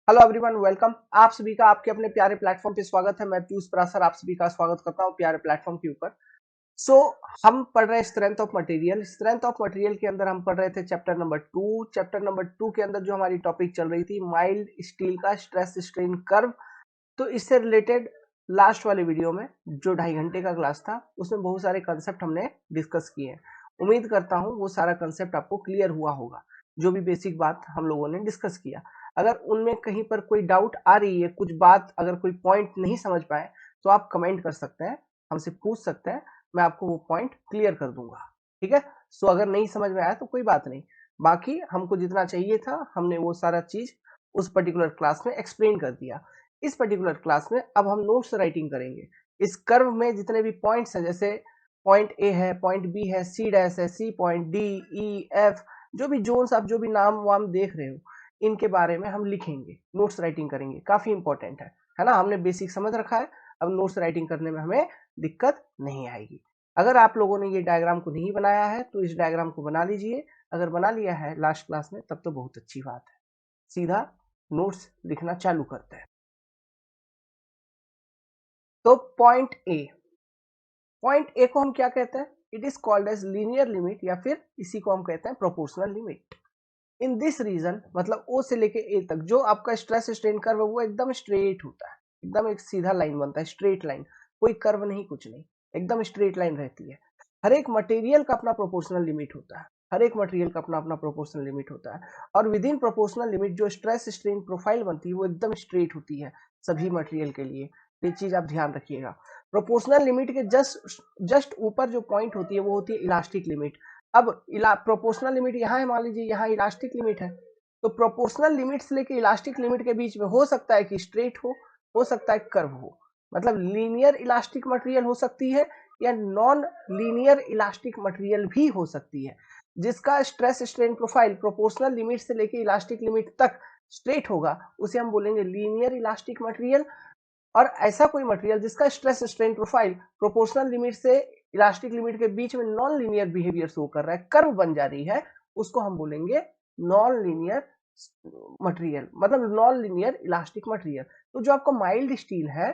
Hello everyone, welcome. आप सभी का आपके अपने प्यारे प्लेटफॉर्म पे स्वागत है। मैं पीयूष परासर आप सभी का स्वागत करता हूं प्यारे प्लेटफॉर्म के ऊपर। सो हम पढ़ रहे हैं strength of material. Strength of material के अंदर हम पढ़ रहे थे चैप्टर नंबर 2। चैप्टर नंबर 2 के अंदर जो हमारी टॉपिक चल रही थी माइल्ड स्टील का स्ट्रेस स्ट्रेन कर्व। तो इससे रिलेटेड लास्ट वाले वीडियो में जो 2.5 घंटे का क्लास था उसमें बहुत सारे कंसेप्ट हमने डिस्कस किए हैं। उम्मीद करता हूं वो सारा कंसेप्ट आपको क्लियर हुआ होगा, जो भी बेसिक बात हम लोगों ने डिस्कस किया। अगर उनमें कहीं पर कोई डाउट आ रही है, कुछ बात अगर कोई पॉइंट नहीं समझ पाए तो आप कमेंट कर सकते हैं, हमसे पूछ सकते हैं, मैं आपको वो पॉइंट क्लियर कर दूंगा। ठीक है। सो अगर नहीं समझ में आया तो कोई बात नहीं, बाकी हमको जितना चाहिए था हमने वो सारा चीज उस पर्टिकुलर क्लास में एक्सप्लेन कर दिया। इस पर्टिकुलर क्लास में अब हम नोट्स राइटिंग करेंगे। इस कर्व में जितने भी पॉइंट्स हैं, जैसे पॉइंट ए है, पॉइंट बी है, सी डैश है, सी पॉइंट, डी, ई, एफ, जो भी जोन्स आप जो भी नाम वाम देख रहे हो, इनके बारे में हम लिखेंगे, नोट्स राइटिंग करेंगे। काफी इंपॉर्टेंट है ना। हमने बेसिक समझ रखा है, अब नोट्स राइटिंग करने में हमें दिक्कत नहीं आएगी। अगर आप लोगों ने ये डायग्राम को नहीं बनाया है तो इस डायग्राम को बना लीजिए। अगर बना लिया है लास्ट क्लास में तब तो बहुत अच्छी बात है। सीधा नोट्स लिखना चालू करते हैं। तो पॉइंट ए को हम क्या कहते हैं? It is called as linear limit, या फिर इसी को हम कहते हैं proportional limit. In this region, मतलब ओ से लेके ए तक जो आपका स्ट्रेस स्ट्रेन कर्व है वो एकदम स्ट्रेट होता है, एकदम एक सीधा लाइन बनता है, स्ट्रेट लाइन। कोई कर्व नहीं, कुछ नहीं, एकदम स्ट्रेट लाइन रहती है। हर एक मटेरियल का अपना प्रोपोर्शनल लिमिट होता है, हर एक मटेरियल का अपना अपना प्रोपोर्शनल लिमिट होता है। और विद इन प्रोपोर्शनल लिमिट जो स्ट्रेस स्ट्रेन प्रोफाइल बनती है वो एकदम स्ट्रेट होती है सभी मटेरियल के लिए। ये चीज आप ध्यान रखिएगा। प्रोपोर्शनल लिमिट के जस्ट जस्ट ऊपर जो पॉइंट होती है वो होती है इलास्टिक लिमिट। अब प्रोपोर्शनल लिमिट यहाँ है, मान लीजिए यहाँ इलास्टिक लिमिट है, तो प्रोपोर्शनल लिमिट से लेके इलास्टिक लिमिट के बीच में हो सकता है कि स्ट्रेट हो सकता है कर्व हो। मतलब लीनियर इलास्टिक मटेरियल हो सकती है या नॉन लीनियर इलास्टिक मटेरियल भी हो सकती है। जिसका stress strain profile proportional limit से लेके इलास्टिक लिमिट तक स्ट्रेट होगा उसे हम बोलेंगे लीनियर इलास्टिक मटेरियल। और ऐसा कोई मटेरियल जिसका stress strain profile proportional limit से इलास्टिक लिमिट के बीच में नॉन लीनियर बिहेवियर शो कर रहा है, कर्व बन जा रही है, उसको हम बोलेंगे नॉन लीनियर मटेरियल, मतलब नॉन लीनियर इलास्टिक मटेरियल। तो जो आपका माइल्ड स्टील है,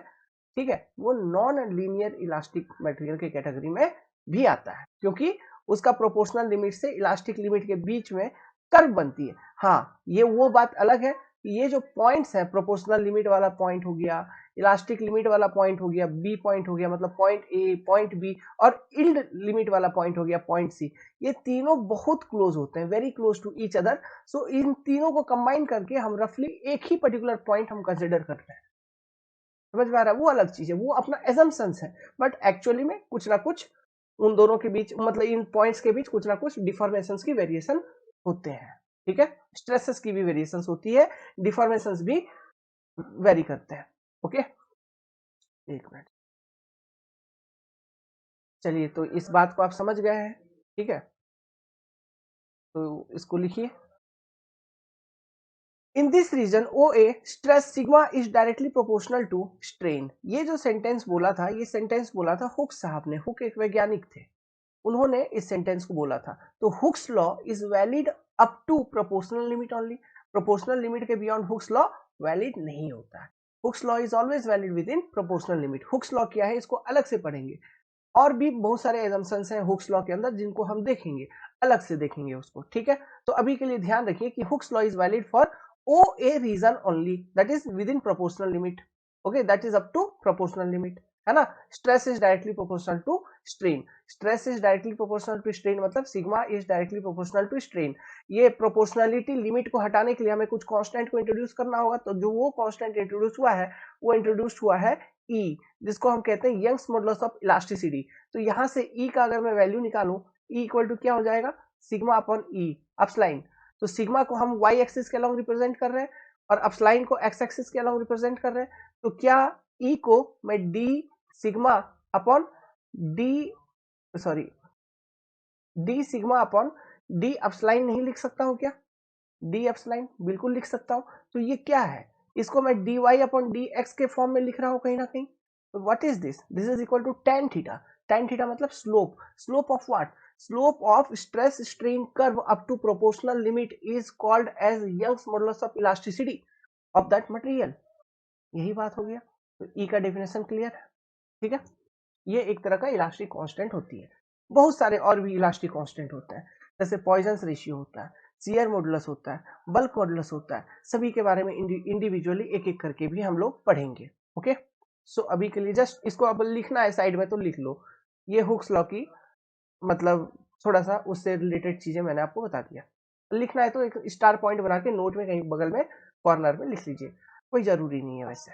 ठीक है, वो नॉन लीनियर इलास्टिक मटेरियल के कैटेगरी में भी आता है, क्योंकि उसका प्रोपोर्शनल लिमिट से इलास्टिक लिमिट के बीच में कर्व बनती है। हाँ, ये वो बात अलग है कि ये जो पॉइंट्स है, प्रोपोर्शनल लिमिट वाला पॉइंट हो गया, इलास्टिक लिमिट वाला पॉइंट हो गया, बी पॉइंट हो गया, मतलब पॉइंट ए, पॉइंट बी, और इल्ड लिमिट वाला पॉइंट हो गया पॉइंट सी, ये तीनों बहुत क्लोज होते हैं, very close to each other. So इन तीनों को कंबाइन करके हम रफली एक ही पर्टिकुलर पॉइंट हम कंसिडर करते हैं। समझ में आ रहा है? वो अलग चीज है, वो अपना एजम्पशंस है, बट एक्चुअली में कुछ ना कुछ उन दोनों के बीच, मतलब इन पॉइंट्स के बीच कुछ ना कुछ डिफॉर्मेशन की वेरिएशन होते हैं। ठीक है, स्ट्रेसेस की भी वेरिएशन होती है, डिफॉर्मेशन भी वेरी करते हैं। ओके, एक मिनट। चलिए, तो इस बात को आप समझ गए हैं। ठीक है, तो इसको लिखिए। In this region O A stress sigma is directly proportional to strain. ये जो सेंटेंस बोला था, ये सेंटेंस बोला था हुक साहब ने। हुक एक वैज्ञानिक थे, उन्होंने इस सेंटेंस को बोला था। तो Hooke's law is valid up to proportional limit only. Proportional limit के बियॉन्ड हुक्स लॉ वैलिड नहीं होता है। Hooke's law is always valid within proportional limit. Hooke's law क्या है इसको अलग से पढ़ेंगे, और भी बहुत सारे एजम्पशंस हैं हुक्स लॉ के अंदर जिनको हम देखेंगे, अलग से देखेंगे उसको। ठीक है, तो अभी के लिए ध्यान रखिए कि Hooke's law is valid for O A region only, that is within proportional limit. Okay, that is up to proportional limit, है ना। Stress is directly proportional to strain. Stress is directly proportional to strain, मतलब sigma is directly proportional to strain. ये proportionality limit को हटाने के लिए हमें कुछ कांस्टेंट को इंट्रोड्यूस करना होगा, तो जो वो कांस्टेंट इंट्रोड्यूस हुआ है वो इंट्रोड्यूस हुआ है ई, जिसको हम कहते हैं यंग्स मॉडुलस ऑफ इलास्टिसिटी। तो यहां से ई का अगर मैं वैल्यू निकालूं, ई इक्वल टू क्या हो जाएगा? Sigma upon E epsilon. तो सिग्मा को हम वाई एक्सिस के अलॉन्ग रिप्रेजेंट कर रहे हैं और अपस्लाइन को एक्स एक्सिस के अलॉन्ग रिप्रेजेंट कर रहे हैं। तो क्या ई को मैं d sigma upon d, sorry, d sigma upon d epsilon नहीं लिख सकता हूं क्या? डी अपस्लाइन बिल्कुल लिख सकता हूं। तो ये क्या है? इसको मैं D Y upon D X के फॉर्म में लिख रहा हूं कहीं ना कहीं। तो what is this? This is equal to ten theta. Ten theta मतलब slope. Slope of what? Slope of stress strain curve up to proportional limit is called as Young's modulus of elasticity. Of that material. यही बात हो गया। तो ई का definition clear है, ठीक है। ये एक तरह का इलास्टिक कांस्टेंट होती है। बहुत सारे और भी इलास्टिक कांस्टेंट होते हैं, जैसे पॉइजन्स रेशियो होता है, शियर मॉडुलस होता है, बल्क मॉडुलस होता है। सभी के बारे में इंडिविजुअली एक एक करके भी हम लोग पढ़ेंगे। ओके, सो अभी के लिए जस्ट इसको अब लिखना है साइड में तो लिख लो। ये हुक्स लॉ की मतलब थोड़ा सा उससे रिलेटेड चीजें मैंने आपको बता दिया। लिखना है तो एक स्टार पॉइंट बना के नोट में कहीं बगल में कॉर्नर में लिख लीजिए, कोई जरूरी नहीं है वैसे।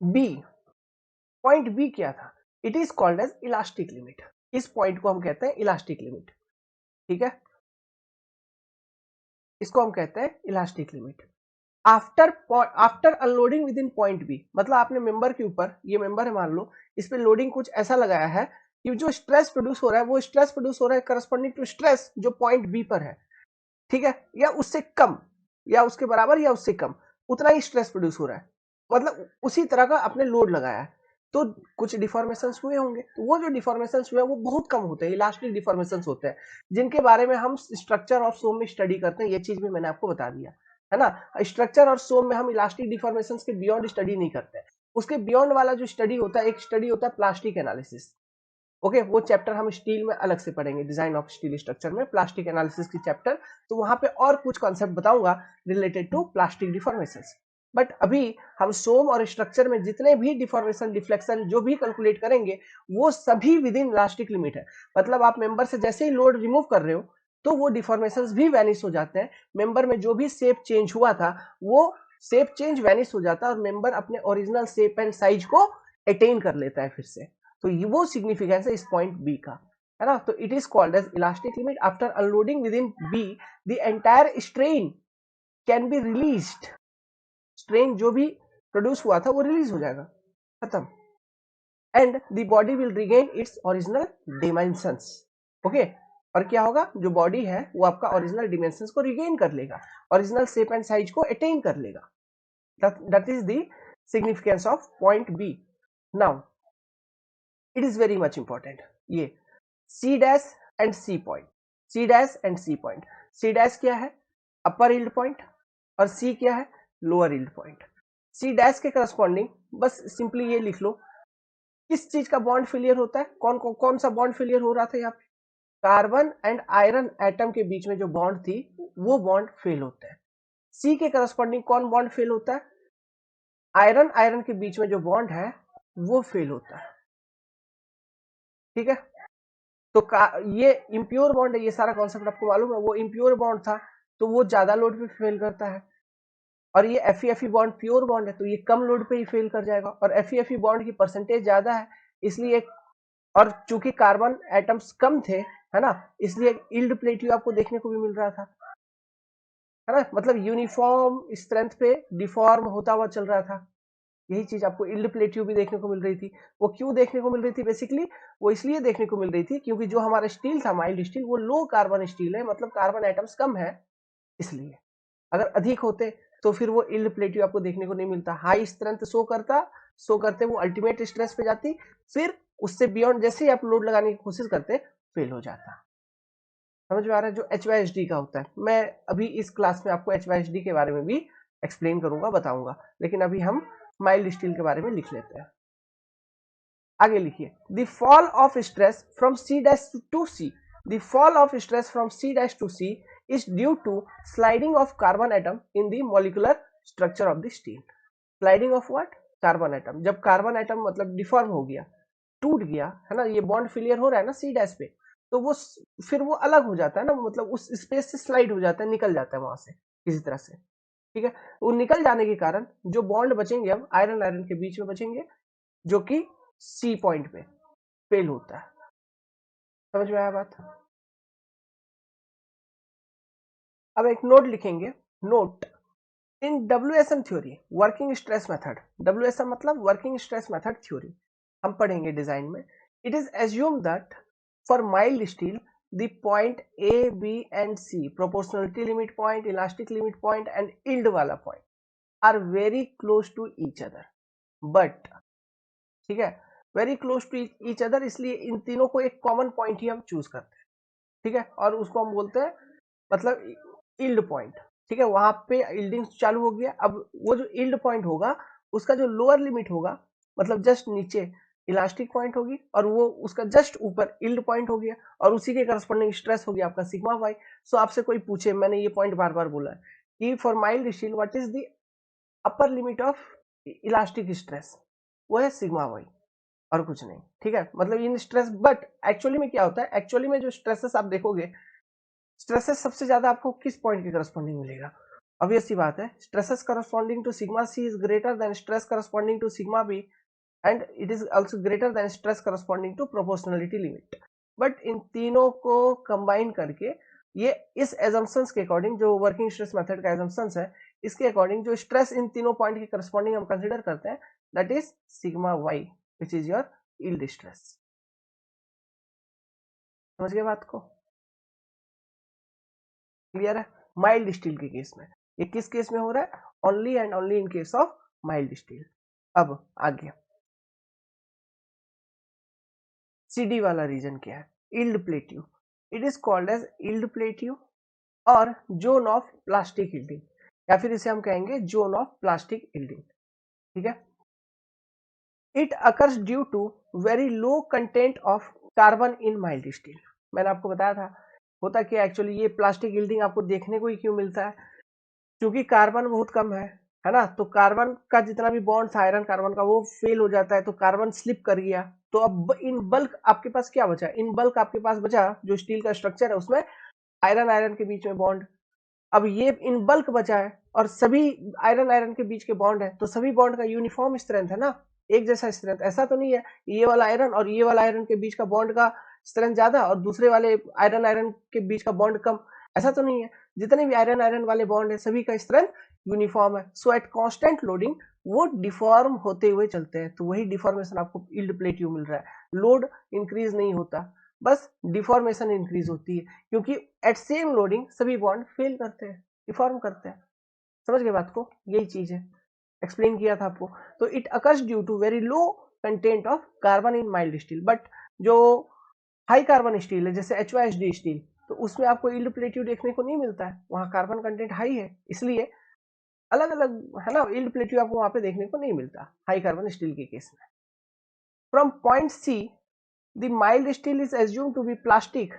बी, पॉइंट बी क्या था? It is called as elastic limit. इस पॉइंट को हम कहते हैं इलास्टिक लिमिट, ठीक है। इसको हम कहते हैं elastic limit. After unloading within point B, मतलब आपने मेंबर के ऊपर, ये मेंबर है मान लो, इस पे लोडिंग कुछ ऐसा लगाया है कि जो स्ट्रेस प्रोड्यूस हो रहा है वो स्ट्रेस प्रोड्यूस हो रहा है करस्पॉन्डिंग टू स्ट्रेस जो पॉइंट बी पर है, ठीक है, या उससे कम, या उसके बराबर, या उससे कम, उतना ही स्ट्रेस प्रोड्यूस हो रहा है, मतलब उसी तरह का आपने लोड लगाया है। तो कुछ डिफॉर्मेशंस हुए होंगे, तो वो जो डिफॉर्मेशंस हुए वो बहुत कम होते हैं, इलास्टिक डिफॉर्मेशंस होते हैं, जिनके बारे में हम स्ट्रक्चर ऑफ सोम में स्टडी करते हैं। ये चीज भी मैंने आपको बता दिया है ना। स्ट्रक्चर और सोम में हम इलास्टिक डिफॉर्मेशंस के बियॉन्ड स्टडी नहीं करते हैं। उसके बियॉन्ड वाला जो स्टडी होता है, एक स्टडी होता है प्लास्टिक एनालिसिस। ओके, वो चैप्टर हम स्टील में अलग से पढ़ेंगे, डिजाइन ऑफ स्टील स्ट्रक्चर में प्लास्टिक एनालिसिस की चैप्टर। तो वहां पे और कुछ कॉन्सेप्ट बताऊंगा related to plastic deformations. But अभी हम सोम और स्ट्रक्चर में जितने भी डिफॉर्मेशन डिफ्लेक्शन जो भी कैलकुलेट करेंगे वो सभी विद इन इलास्टिक लिमिट है। मतलब आप मेंबर से जैसे ही लोड रिमूव कर रहे हो तो वो डिफॉर्मेशंस भी वैनिश हो जाते हैं। मेंबर में जो भी शेप चेंज हुआ था वो शेप चेंज वैनिश हो जाता है और मेंबर अपने ओरिजिनल शेप एंड साइज को अटेन कर लेता है फिर से। तो ये वो सिग्निफिकेंस है इस पॉइंट बी का, है ना। तो it is called as elastic limit. After unloading within B the entire strain can be released. Strain जो भी प्रोड्यूस हुआ था वो रिलीज हो जाएगा, खत्म। And the body will regain its original dimensions. Okay, और क्या होगा, जो बॉडी है वो आपका ओरिजिनल डिमेंशंस को रिगेन कर लेगा, ओरिजिनल शेप एंड साइज को अटेन कर लेगा। That is the significance of point B. Now it is very much important, ये C dash and C point, C dash and C point. C dash क्या है? Upper yield point, और C क्या है? Lower yield point. C dash के corresponding बस simply ये लिख लो, किस चीज का बॉन्ड फेलियर होता है, कौन सा बॉन्ड फेलियर हो रहा था यहाँ पे? कार्बन एंड आयरन एटम के बीच में जो बॉन्ड थी वो बॉन्ड फेल होता है। सी के करस्पॉन्डिंग कौन बॉन्ड फेल होता है? आयरन आयरन के बीच में जो बॉन्ड है वो फेल होता है, ठीक है। तो ये इम्प्योर बॉन्ड है, ये सारा कॉन्सेप्ट आपको मालूम है, वो इम्प्योर बॉन्ड था तो वो ज्यादा लोड पे फेल करता है। और ये एफ बॉन्ड प्योर बॉन्ड है तो ये कम लोड पे ही फेल कर जाएगा, और एफ बॉन्ड की परसेंटेज ज्यादा है इसलिए, और चूंकि कार्बन एटम्स कम थे, है ना, इसलिए इल्ड प्लेट्यू आपको देखने को भी मिल रहा था, है ना, मतलब यूनिफॉर्म स्ट्रेंथ पे डिफॉर्म होता हुआ चल रहा था। यही चीज आपको इल्ड प्लेट्यू भी देखने को मिल रही थी। वो क्यों देखने को मिल रही थी? बेसिकली वो इसलिए देखने को मिल रही थी क्योंकि जो हमारा स्टील था, माइल्ड स्टील, वो लो कार्बन स्टील है, मतलब कार्बन एटम्स कम है इसलिए। अगर अधिक होते तो फिर वो इल्ड प्लेट्यू आपको देखने को नहीं मिलता, हाई स्ट्रेंथ शो करते वो अल्टीमेट स्ट्रेस पे जाती, फिर उससे बियॉन्ड जैसे ही आप लोड लगाने की कोशिश करते फेल हो जाता। समझ में आ रहा है? जो HYSD का होता है, मैं अभी इस क्लास में आपको HYSD के बारे में भी एक्सप्लेन करूंगा, बताऊंगा, लेकिन अभी हम माइल्ड स्टील के बारे में लिख लेते हैं। आगे लिखिए, the fall of stress from C dash to C, the fall of stress from C dash to C is due to sliding of carbon atom in the molecular structure of the steel. Sliding of what? Carbon atom. जब carbon atom मतलब deform हो गया, टूट गया, है ना, ये bond failure हो रहा है ना सी डैश पे, तो वो फिर वो अलग हो जाता है ना, मतलब उस स्पेस से स्लाइड हो जाता है, निकल जाता है वहां से किसी तरह से, ठीक है। वो निकल जाने के कारण जो बॉन्ड बचेंगे अब आयरन आयरन के बीच में बचेंगे, जो कि सी पॉइंट पे फेल होता है। समझ में आया बात? अब एक नोट लिखेंगे, नोट, इन WSM theory, working stress method, WSM मतलब वर्किंग स्ट्रेस मेथड थ्योरी, हम पढ़ेंगे डिजाइन में। It is assume that for mild steel the point A, B and C, proportionality limit point, elastic limit point and yield वाला point are very close to each other, but ठीक है, very close to each other, इसलिए इन तीनों को एक common point ही हम choose करते हैं, ठीक है, और उसको हम बोलते हैं मतलब यील्ड पॉइंट, ठीक है, वहां पे यील्डिंग चालू हो गया। अब वो जो यील्ड पॉइंट होगा उसका जो लोअर लिमिट होगा, मतलब जस्ट नीचे इलास्टिक पॉइंट होगी, और वो उसका जस्ट ऊपर यील्ड पॉइंट हो गया, और उसी के करस्पॉन्डिंग स्ट्रेस हो गया आपका सिग्मा वाई। सो आपसे कोई पूछे, मैंने ये पॉइंट बार बार बोला है कि for mild steel what is the upper limit of elastic stress, वो है सिग्मा वाई और कुछ नहीं। ठीक है, मतलब इन स्ट्रेस, बट एक्चुअली में क्या होता है, एक्चुअली में जो स्ट्रेसेस आप देखोगे, स्ट्रेसेस सबसे ज्यादा आपको किस पॉइंट के करस्पॉन्डिंग मिलेगा? ऑब्वियस सी बात है, stresses corresponding to sigma C is greater than stress corresponding to sigma B, and it is also greater than stress corresponding to proportionality limit. But इन तीनों को कंबाइन करके ये इस एजम्पशंस के अकॉर्डिंग, जो वर्किंग स्ट्रेस मेथड का assumptions है, इसके अकॉर्डिंग जो स्ट्रेस इन तीनों पॉइंट के करस्पॉन्डिंग हम कंसीडर करते हैं, that is sigma Y, which is your yield stress. समझ गए बात को? क्लियर है? माइल्ड स्टील के केस में, ये किस केस में हो रहा है? Only and only in case of mild steel. अब आगे CD वाला रीजन क्या है? Yield plateau. It is called as yield plateau और जोन ऑफ प्लास्टिक यील्डिंग, या फिर इसे हम कहेंगे जोन ऑफ प्लास्टिक यील्डिंग। ठीक है, it occurs due to very low content of carbon in mild steel. मैंने आपको बताया था होता क्या एक्चुअली, ये प्लास्टिक यील्डिंग आपको देखने को ही क्यों मिलता है? क्योंकि कार्बन बहुत कम है ना, तो कार्बन का जितना भी बॉन्ड था आयरन कार्बन का, वो फेल हो जाता है, तो कार्बन स्लिप कर गया। तो अब इन बल्क आपके पास क्या बचा? इन बल्क आपके पास बचा जो स्टील का स्ट्रक्चर है, उसमें आयरन आयरन के बीच में बॉन्ड। अब ये इन बल्क बचा है और सभी आयरन आयरन के बीच के बॉन्ड है, तो सभी बॉन्ड का यूनिफॉर्म स्ट्रेंथ है ना, एक जैसा स्ट्रेंथ। ऐसा तो नहीं है ये वाला आयरन और ये वाला आयरन के बीच का बॉन्ड का स्ट्रेंथ ज्यादा और दूसरे वाले आयरन आयरन के बीच का बॉन्ड कम, ऐसा तो नहीं है। जितने भी आयरन आयरन वाले बॉन्ड है सभी का स्ट्रेंथ यूनिफॉर्म है। सो एट कांस्टेंट लोडिंग वो डिफॉर्म होते हुए चलते हैं, तो वही डिफॉर्मेशन आपको यील्ड प्लेट्यू मिल रहा है। लोड इंक्रीज नहीं होता, बस डिफॉर्मेशन इंक्रीज होती है, क्योंकि एट सेम लोडिंग सभी बॉन्ड फेल करते हैं, डिफॉर्म करते हैं। समझ गए बात को? यही चीज है, एक्सप्लेन किया था आपको। तो it occurs due to very low content of carbon in mild steel, but जो हाई कार्बन स्टील है जैसे HYSD स्टील, तो उसमें आपको यील्ड प्लेट्यू देखने को नहीं मिलता है, वहां कार्बन कंटेंट हाई है, इसलिए अलग अलग है ना, यील्ड प्लेट्यू आपको वहां पे देखने को नहीं मिलता हाई कार्बन स्टील के केस में। From point C the mild steel is assume to be plastic,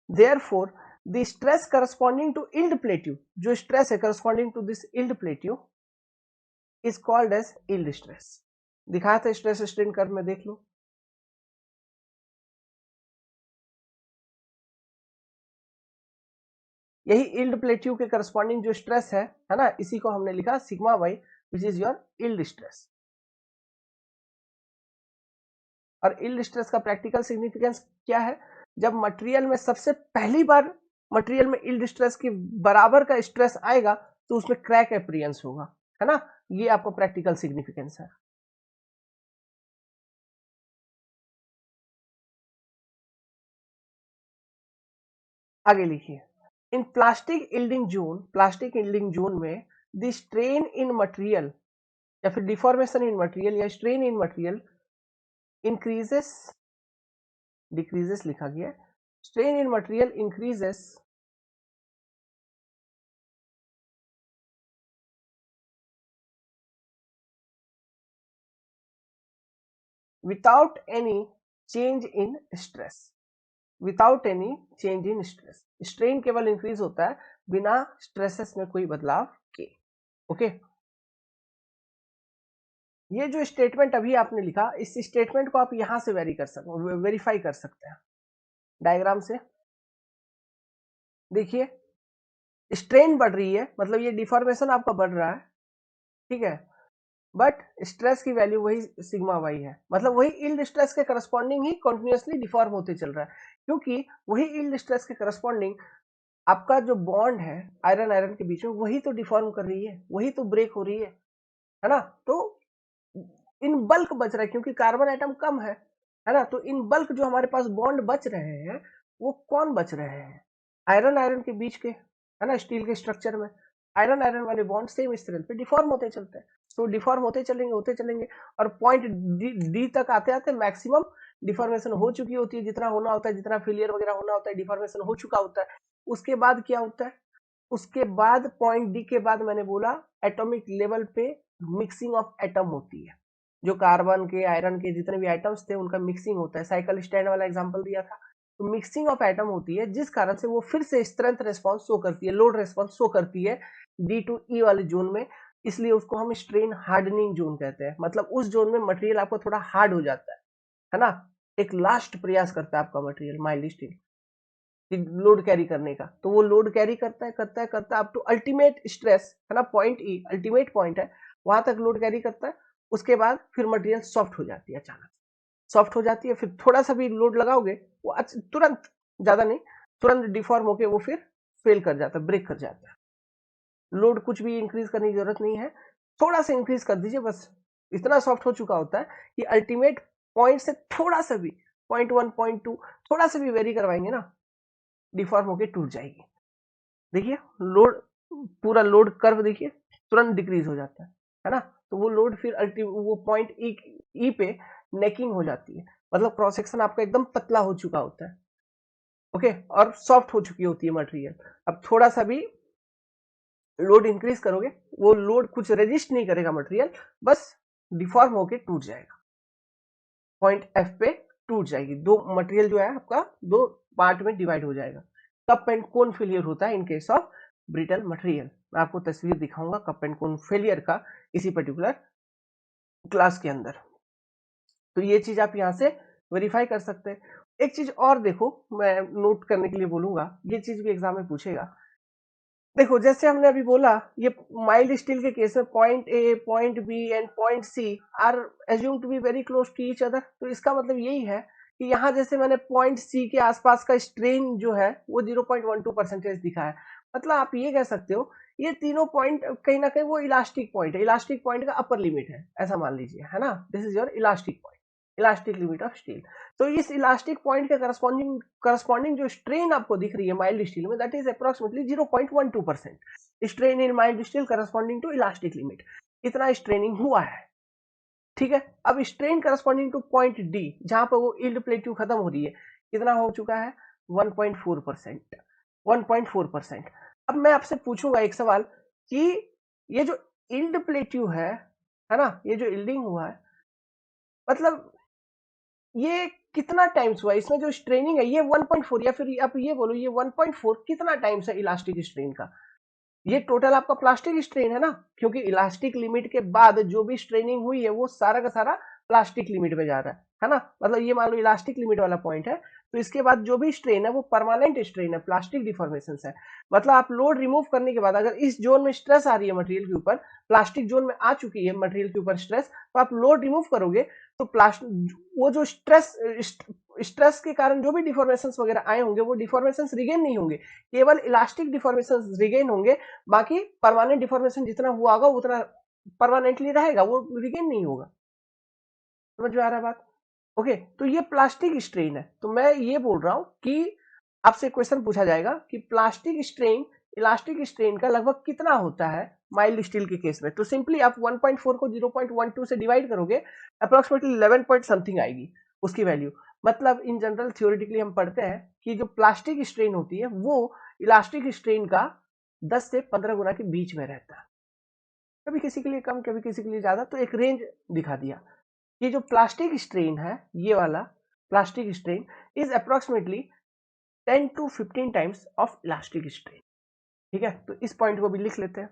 therefore the stress corresponding to yield plateau, जो stress है corresponding to this yield plateau is called as yield stress। दिखाया था stress strain curve में, देख लो। यही yield plateau के corresponding जो स्ट्रेस है ना, इसी को हमने लिखा sigma Y, which is your yield stress. और यील्ड स्ट्रेस का प्रैक्टिकल सिग्निफिकेंस क्या है? जब मटेरियल में सबसे पहली बार मटेरियल में यील्ड स्ट्रेस के बराबर का स्ट्रेस आएगा, तो उसमें क्रैक अपीयरेंस होगा, है ना, ये आपका प्रैक्टिकल सिग्निफिकेंस है। आगे लिखिए, इन प्लास्टिक यील्डिंग जोन में द स्ट्रेन इन मटेरियल या फिर डिफॉर्मेशन इन मटेरियल या strain in material increases, decreases लिखा गया, strain in material increases without any change in stress, without any change in stress. Strain केवल इंक्रीज होता है बिना स्ट्रेसेस में कोई बदलाव के। ओके, ये जो स्टेटमेंट अभी आपने लिखा, इस स्टेटमेंट को आप यहां से वेरीफाई कर सकते हैं डायग्राम से। देखिए, स्ट्रेन बढ़ रही है, मतलब ये डिफॉर्मेशन आपका बढ़ रहा है, ठीक है, बट स्ट्रेस की वैल्यू वही सिग्मा वाई है, मतलब वही यील्ड स्ट्रेस के करस्पॉन्डिंग ही कंटिन्यूअसली डिफॉर्म होते चल रहा है, क्योंकि वही यील्ड स्ट्रेस के करस्पॉन्डिंग आपका जो बॉन्ड है आयरन आयरन के बीच में, वही तो डिफॉर्म कर रही है, वही तो ब्रेक हो रही है ना। तो इन बल्क बच रहा है, क्योंकि कार्बन आइटम कम है ना, तो इन बल्क जो हमारे पास बॉन्ड बच रहे हैं, वो कौन बच रहे हैं? आयरन आयरन के बीच के, है ना, स्टील के स्ट्रक्चर में आयरन आयरन वाले बॉन्ड सेम स्ट्रेंथ पे डिफॉर्म होते चलते हैं, तो डिफॉर्म होते चलेंगे और पॉइंट डी तक आते आते मैक्सिमम डिफॉर्मेशन हो चुकी होती है, जितना होना होता है, जितना फेलियर वगैरह होना होता है, डिफॉर्मेशन हो चुका होता है। उसके बाद क्या होता है? उसके बाद पॉइंट डी के बाद मैंने बोला एटॉमिक लेवल पे मिक्सिंग ऑफ एटम होती है, जो कार्बन के आयरन के जितने भी आइटम्स थे उनका मिक्सिंग होता है। साइकिल स्टैंड वाला एग्जांपल दिया था। तो मिक्सिंग ऑफ एटम होती है जिस कारण से वो फिर से स्ट्रेंथ रिस्पॉन्स शो करती है, लोड रिस्पॉन्स शो करती है डी टू ई वाले जोन में। इसलिए उसको हम स्ट्रेन हार्डनिंग जोन कहते हैं। मतलब उस जोन में मटेरियल आपको थोड़ा हार्ड हो जाता है ना। एक लास्ट प्रयास करता है आपका material mild steel load carry करने का। तो वो लोड कैरी करता है अप टू अल्टीमेट स्ट्रेस, है ना, पॉइंट ई अल्टीमेट पॉइंट है, वहां तक लोड कैरी करता है। उसके बाद फिर मटेरियल सॉफ्ट हो जाती है, अचानक सॉफ्ट हो जाती है। फिर थोड़ा सा भी लोड लगाओगे वो तुरंत, ज्यादा नहीं, तुरंत डिफॉर्म होके वो फिर फेल कर जाता है, ब्रेक कर जाता है। लोड कुछ भी इंक्रीज करने की जरूरत नहीं है, थोड़ा सा इंक्रीज कर दीजिए बस, इतना सॉफ्ट हो चुका होता है कि अल्टीमेट पॉइंट से थोड़ा सा भी, पॉइंट वन पॉइंट टू थोड़ा सा भी वेरी करवाएंगे ना, डिफॉर्म होके टूट जाएगी। देखिए लोड, पूरा लोड कर्व देखिए तुरंत डिक्रीज हो जाता है ना। तो वो लोड फिर वो पॉइंट ई पे नेकिंग हो जाती है, मतलब क्रॉस सेक्शन आपका एकदम पतला हो चुका होता है, ओके, और सॉफ्ट हो चुकी होती है मटेरियल। अब थोड़ा सा भी लोड इंक्रीज करोगे, वो लोड कुछ रेजिस्ट नहीं करेगा मटेरियल, बस डिफॉर्म होके टूट जाएगा, पॉइंट एफ पे टूट जाएगी। दो मटेरियल जो है आपका दो पार्ट में डिवाइड हो जाएगा। कप एंड कोन फेलियर होता है इन केस ऑफ ब्रिटल मटेरियल। मैं आपको तस्वीर दिखाऊंगा कप एंड कोन फेलियर का इसी पर्टिकुलर क्लास के अंदर। तो ये चीज आप यहाँ से वेरीफाई कर सकते हैं। एक चीज और देखो, मैं नोट करने के लिए बोलूंगा, ये चीज भी एग्जाम में पूछेगा। देखो जैसे हमने अभी बोला, ये माइल्ड स्टील के केस में point A, point B and point C are assume to be very close to each other. तो इसका मतलब यही है कि यहाँ जैसे मैंने पॉइंट सी के आसपास का स्ट्रेन जो है वो 0.12% दिखा है। मतलब आप ये कह सकते हो ये तीनों पॉइंट कहीं ना कहीं वो इलास्टिक पॉइंट है, इलास्टिक पॉइंट का अपर लिमिट है, ऐसा मान लीजिए, है ना। This is your elastic point, elastic limit of steel. तो इस इलास्टिक पॉइंट के करस्पॉन्डिंग जो स्ट्रेन आपको दिख रही है माइल्ड स्टील में, that is approximately 0.12% strain in mild steel corresponding to elastic limit. इतना स्ट्रेनिंग हुआ है, ठीक है। अब strain corresponding to point D जहां पर वो इल्ड प्लेट्यू खत्म हो रही है, कितना हो चुका है, 1.4%, 1.4%। अब मैं आपसे पूछूंगा एक सवाल कि ये जो इल्ड प्लेट्यू है ना, ये जो इल्डिंग हुआ है, मतलब ये कितना टाइम्स हुआ, इसमें जो स्ट्रेनिंग है ये 1.4, या फिर आप ये बोलो ये 1.4 कितना टाइम्स है इलास्टिक स्ट्रेन का। ये टोटल आपका प्लास्टिक स्ट्रेन है ना, क्योंकि इलास्टिक लिमिट के बाद जो भी स्ट्रेनिंग हुई है वो सारा का सारा प्लास्टिक लिमिट में जा रहा है ना। मतलब ये मान लो इलास्टिक लिमिट वाला पॉइंट है, तो इसके बाद जो भी स्ट्रेन है वो परमानेंट स्ट्रेन है, प्लास्टिक डिफॉर्मेशन है। मतलब आप लोड रिमूव करने के बाद अगर इस जोन में स्ट्रेस आ रही है मटेरियल के ऊपर, प्लास्टिक जोन में आ चुकी है मटेरियल के ऊपर स्ट्रेस, तो आप लोड रिमूव करोगे तो प्लास्टिक वो जो स्ट्रेस के कारण जो भी डिफॉर्मेशन वगैरह आए होंगे वो डिफॉर्मेशन रिगेन नहीं होंगे, केवल इलास्टिक डिफॉर्मेशन रिगेन होंगे। बाकी परमानेंट डिफॉर्मेशन जितना हुआ होगा उतना परमानेंटली रहेगा, वो रिगेन नहीं होगा। समझ में आ रहा है बात? ओके, तो ये प्लास्टिक स्ट्रेन है। तो मैं ये बोल रहा हूं कि आपसे क्वेश्चन पूछा जाएगा कि प्लास्टिक स्ट्रेन इलास्टिक स्ट्रेन का लगभग कितना होता है माइल्ड स्टील के केस में। तो सिंपली आप 1.4 को 0.12 से डिवाइड करोगे, अप्रोक्सीमेटली 11 पॉइंट समथिंग आएगी उसकी वैल्यू। मतलब इन जनरल थ्योरेटिकली हम पढ़ते हैं कि जो प्लास्टिक स्ट्रेन होती है वो इलास्टिक स्ट्रेन का 10 से 15 गुना के बीच में रहता है, कभी किसी के लिए कम कभी किसी के लिए ज्यादा। तो एक रेंज दिखा दिया। ये जो प्लास्टिक स्ट्रेन है, ये वाला plastic strain is approximately 10 to 15 times of elastic strain. ठीक है, तो इस पॉइंट को भी लिख लेते हैं।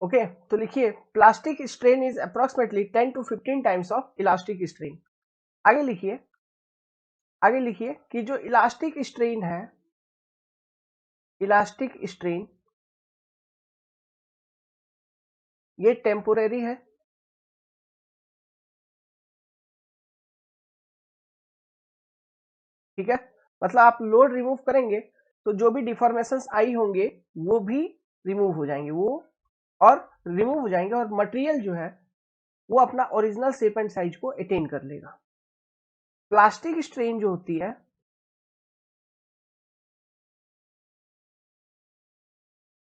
ओके, तो लिखिए plastic strain is approximately 10 to 15 times of elastic strain. आगे लिखिए, आगे लिखिए कि जो इलास्टिक स्ट्रेन है, इलास्टिक स्ट्रेन ये टेम्पोरेरी है, ठीक है। मतलब आप लोड रिमूव करेंगे तो जो भी डिफॉर्मेशंस आई होंगे वो भी रिमूव हो जाएंगे, वो और रिमूव हो जाएंगे, और मटेरियल जो है वो अपना ओरिजिनल शेप एंड साइज को अटेन कर लेगा। प्लास्टिक स्ट्रेन जो होती है,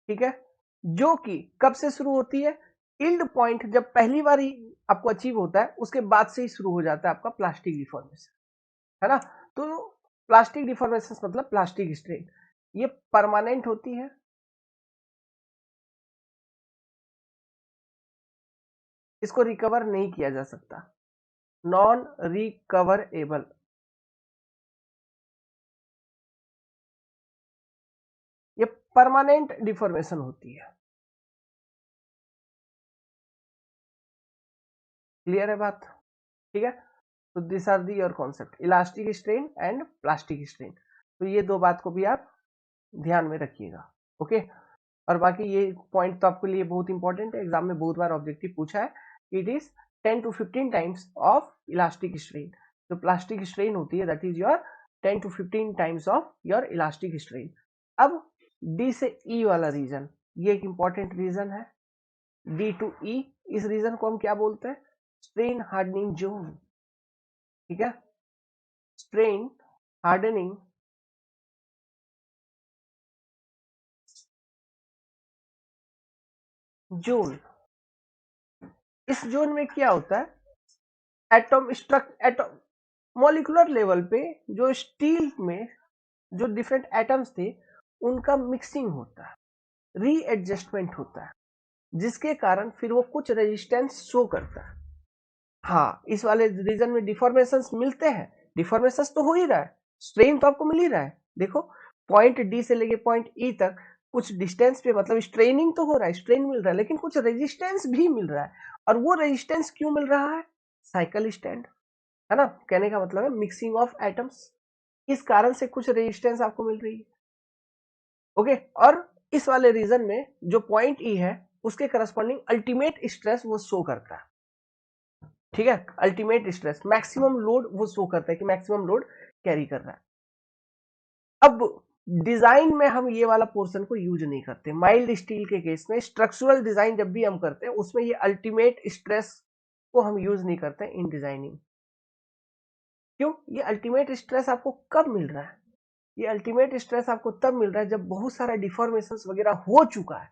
ठीक है, जो कि कब से शुरू होती है, इल्ड पॉइंट जब पहली बार आपको अचीव होता है उसके बाद से ही शुरू हो जाता है आपका प्लास्टिक डिफॉर्मेशन, है ना। तो प्लास्टिक डिफॉर्मेशन मतलब प्लास्टिक स्ट्रेन। ये परमानेंट होती है, इसको रिकवर नहीं किया जा सकता, नॉन रिकवरेबल। ये परमानेंट डिफॉर्मेशन होती है। क्लियर है बात? ठीक है, तो this are the your concept, elastic strain and plastic strain. तो ये दो बात को भी आप ध्यान में रखिएगा। ओके, और बाकी ये पॉइंट तो आपके लिए बहुत इंपॉर्टेंट है, एग्जाम में बहुत बार ऑब्जेक्टिव पूछा है। It is 10 to 15 times of elastic strain. जो प्लास्टिक स्ट्रेन होती है that is your 10 to 15 times of your elastic strain. अब डी से ई वाला रीजन, ये एक इंपॉर्टेंट रीजन है। डी टू ई, इस रीजन को हम क्या बोलते हैं? Strain hardening zone. ठीक है, स्ट्रेन हार्डनिंग जोन। इस जोन में क्या होता है? एटम मॉलिक्यूलर लेवल पे जो स्टील में जो डिफरेंट एटम्स थे उनका मिक्सिंग होता है, रीएडजस्टमेंट होता है, जिसके कारण फिर वो कुछ रेजिस्टेंस शो करता है। हाँ, इस वाले रीजन में डिफॉर्मेशंस मिलते हैं, डिफॉर्मेशंस तो हो ही रहा है, स्ट्रेन तो आपको मिल ही रहा है। देखो, पॉइंट डी से लेके पॉइंट ई तक कुछ डिस्टेंस पे मतलब स्ट्रेनिंग तो हो रहा है, स्ट्रेन मिल रहा है, लेकिन कुछ रेजिस्टेंस भी मिल रहा है। और वो रेजिस्टेंस क्यों मिल रहा है? साइकिल स्टैंड, है ना? कहने का मतलब है मिक्सिंग ऑफ एटम्स, इस कारण से कुछ रेजिस्टेंस आपको मिल रही है। ओके, और इस वाले रीजन में जो पॉइंट ई है उसके करस्पॉन्डिंग अल्टीमेट स्ट्रेस वो शो करता है। ठीक है, अल्टीमेट स्ट्रेस, मैक्सिमम लोड वो शो करता है कि मैक्सिमम लोड कैरी कर रहा है। अब डिजाइन में हम ये वाला पोर्शन को यूज नहीं करते। माइल्ड स्टील के केस में स्ट्रक्चरल डिजाइन जब भी हम करते हैं उसमें ये अल्टीमेट स्ट्रेस को हम यूज नहीं करते इन डिजाइनिंग। क्यों? ये अल्टीमेट स्ट्रेस आपको कब मिल रहा है? ये अल्टीमेट स्ट्रेस आपको तब मिल रहा है जब बहुत सारा डिफॉर्मेशन वगैरह हो चुका है,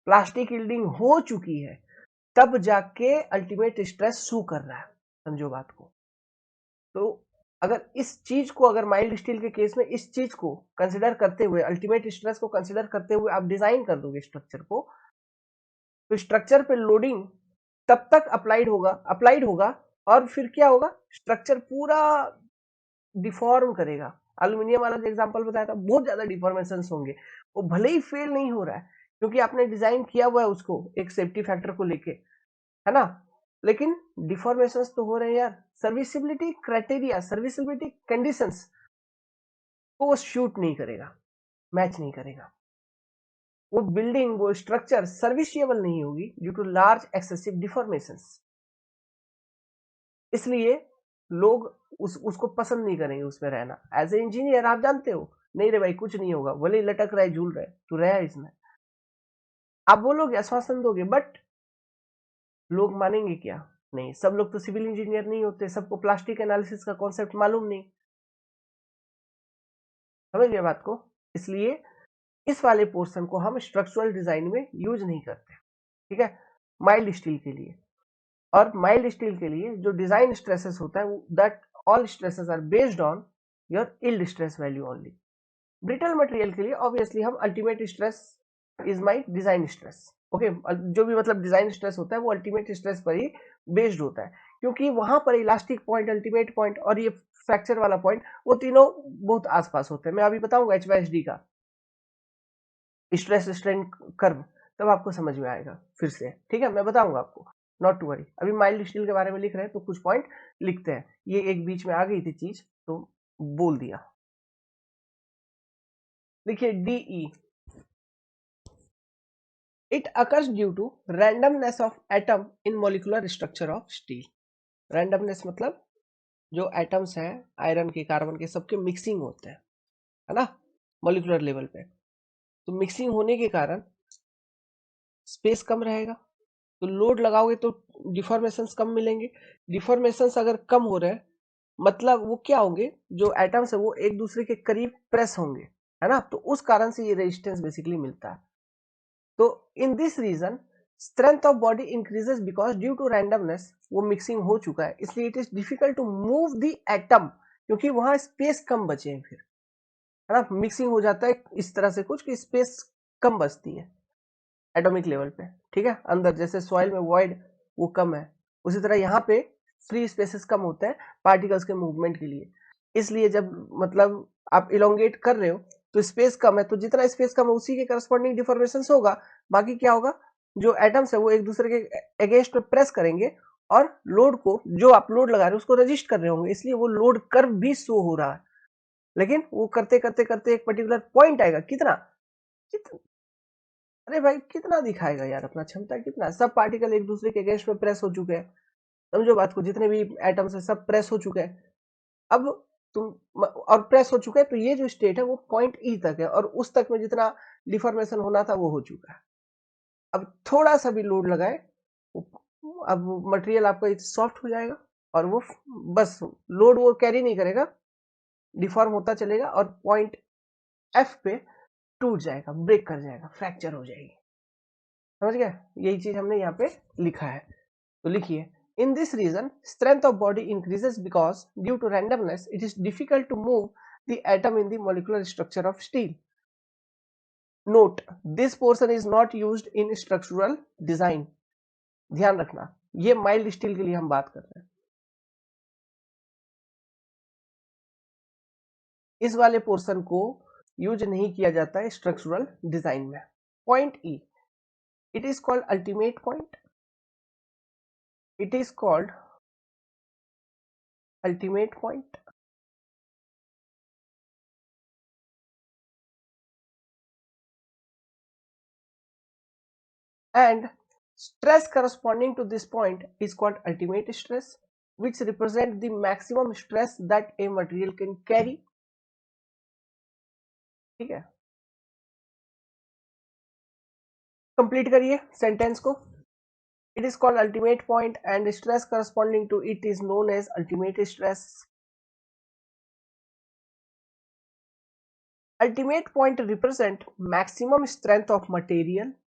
प्लास्टिक यील्डिंग हो चुकी है, तब जाके अल्टीमेट स्ट्रेस शो कर रहा है। समझो बात को। तो अगर इस चीज को, अगर माइल्ड स्टील के केस में इस चीज को कंसिडर करते हुए, अल्टीमेट स्ट्रेस को कंसिडर करते हुए आप डिजाइन कर दोगे स्ट्रक्चर को, तो स्ट्रक्चर पे लोडिंग तब तक अप्लाइड होगा और फिर क्या होगा? स्ट्रक्चर पूरा डिफॉर्म करेगा। एल्यूमिनियम वाला जो एग्जांपल बताया था, बहुत ज्यादा डिफॉर्मेशन होंगे। वो भले ही फेल नहीं हो रहा है क्योंकि आपने डिजाइन किया हुआ है उसको एक सेफ्टी फैक्टर को लेके, है ना, लेकिन डिफॉर्मेशंस तो हो रहे हैं यार। सर्विसिबिलिटी क्राइटेरिया, सर्विसिबिलिटी कंडीशंस को वो शूट नहीं करेगा, मैच नहीं करेगा। वो बिल्डिंग, वो स्ट्रक्चर सर्विसिएबल नहीं होगी due to large excessive deformations. इसलिए लोग उसको पसंद नहीं करेंगे उसमें रहना। एज ए इंजीनियर आप जानते हो, नहीं रे भाई कुछ नहीं होगा, भले ही लटक रहा है, झूल रहा है, तू रहा है इसमें, आप बोलोगे, आश्वासन दोगे, बट लोग मानेंगे क्या? नहीं। सब लोग तो सिविल इंजीनियर नहीं होते, सबको प्लास्टिक एनालिसिस का कॉन्सेप्ट मालूम नहीं। समझ गए बात को? इसलिए इस वाले पोर्शन को हम स्ट्रक्चरल डिजाइन में यूज नहीं करते। ठीक है, माइल्ड स्टील के लिए। और माइल्ड स्टील के लिए जो डिजाइन स्ट्रेसेस होता है, that all stresses are based on your yield stress value only. Brittle material के लिए ऑब्वियसली हम ultimate stress is my design stress. Okay, जो भी मतलब डिजाइन स्ट्रेस होता है वो अल्टीमेट स्ट्रेस पर ही बेस्ड होता है, क्योंकि वहां पर इलास्टिक पॉइंट, अल्टीमेट पॉइंट और ये फ्रैक्चर वाला पॉइंट, वो तीनों बहुत आसपास होते हैं। मैं अभी बताऊंगा एचवाईएसडी का स्ट्रेस स्ट्रेन कर्व, तब आपको समझ में आएगा फिर से। ठीक है, मैं बताऊंगा आपको, नॉट टू वरी। अभी माइल्ड स्टील के बारे में लिख रहे हैं तो कुछ पॉइंट लिखते हैं। ये एक बीच में आ गई थी चीज तो बोल दिया। देखिए D E, it occurs due to randomness of atom in molecular structure of steel. Randomness मतलब जो एटम्स हैं आयरन के, कार्बन के, सबके मिक्सिंग होते हैं, है ना, मॉलिक्यूलर लेवल पे। तो मिक्सिंग होने के कारण स्पेस कम रहेगा, तो लोड लगाओगे तो डिफॉर्मेशंस कम मिलेंगे। डिफॉर्मेशंस अगर कम हो रहे हैं मतलब वो क्या होंगे, जो एटम्स है वो एक दूसरे के करीब प्रेस होंगे, है ना, तो उस कारण से ये रेजिस्टेंस बेसिकली मिलता है। तो in this region strength of body increases because due to randomness, वो मिक्सिंग हो चुका है, इसलिए it is difficult to move the atom, क्योंकि वहां स्पेस कम बचे हैं फिर। है ना, मिक्सिंग हो जाता है इस तरह से कुछ कि स्पेस कम बचती है एटॉमिक लेवल पे, ठीक है, अंदर जैसे सॉइल में वॉइड वो कम है, उसी तरह यहाँ पे फ्री स्पेसेस कम होते हैं पार्टिकल्स के मूवमेंट के लिए। इसलिए जब मतलब आप इलोंगेट कर रहे हो तो स्पेस कम है, तो जितना स्पेस कम है उसी के करस्पॉन्डिंग डिफॉर्मेशन होगा। बाकी क्या होगा, जो एटम्स है वो एक दूसरे के अगेंस्ट में प्रेस करेंगे और लोड को, जो आप लोड लगा रहे हो उसको रजिस्ट कर रहे होंगे, इसलिए वो लोड कर्व भी शो हो रहा है। लेकिन वो करते करते करते एक पर्टिकुलर पॉइंट आएगा, कितना अरे भाई कितना दिखाएगा यार, अपना क्षमता कितना, सब पार्टिकल एक दूसरे के अगेंस्ट में प्रेस हो चुके हैं, समझो बात को, जितने भी एटम्स है सब प्रेस हो चुके हैं। अब और प्रेस हो चुके हैं, तो ये जो स्टेट है वो पॉइंट ई तक है, और उस तक में जितना डिफॉर्मेशन होना था वो हो चुका है। अब थोड़ा सा भी लोड लगाए, अब मटेरियल आपका सॉफ्ट हो जाएगा, और वो बस लोड वो कैरी नहीं करेगा, डिफॉर्म होता चलेगा, और पॉइंट एफ पे टूट जाएगा, ब्रेक कर जाएगा, फ्रैक्चर हो जाएगी। समझ गए, यही चीज हमने यहाँ पे लिखा है, तो लिखिए, in this reason strength of body increases because due to randomness it is difficult to move the atom in the molecular structure of steel. Note, this portion is not used in structural design. ध्यान रखना, ये mild steel के लिए हम बात कर रहे हैं, इस वाले पोर्शन को यूज नहीं किया जाता है स्ट्रक्चरल डिजाइन में। Point E, it is called ultimate point, it is called ultimate point, and stress corresponding to this point is called ultimate stress, which represent the maximum stress that a material can carry. ठीक है, complete करिए sentence को। It is called ultimate point and stress corresponding to it is known as ultimate stress. Ultimate point represent maximum strength of material.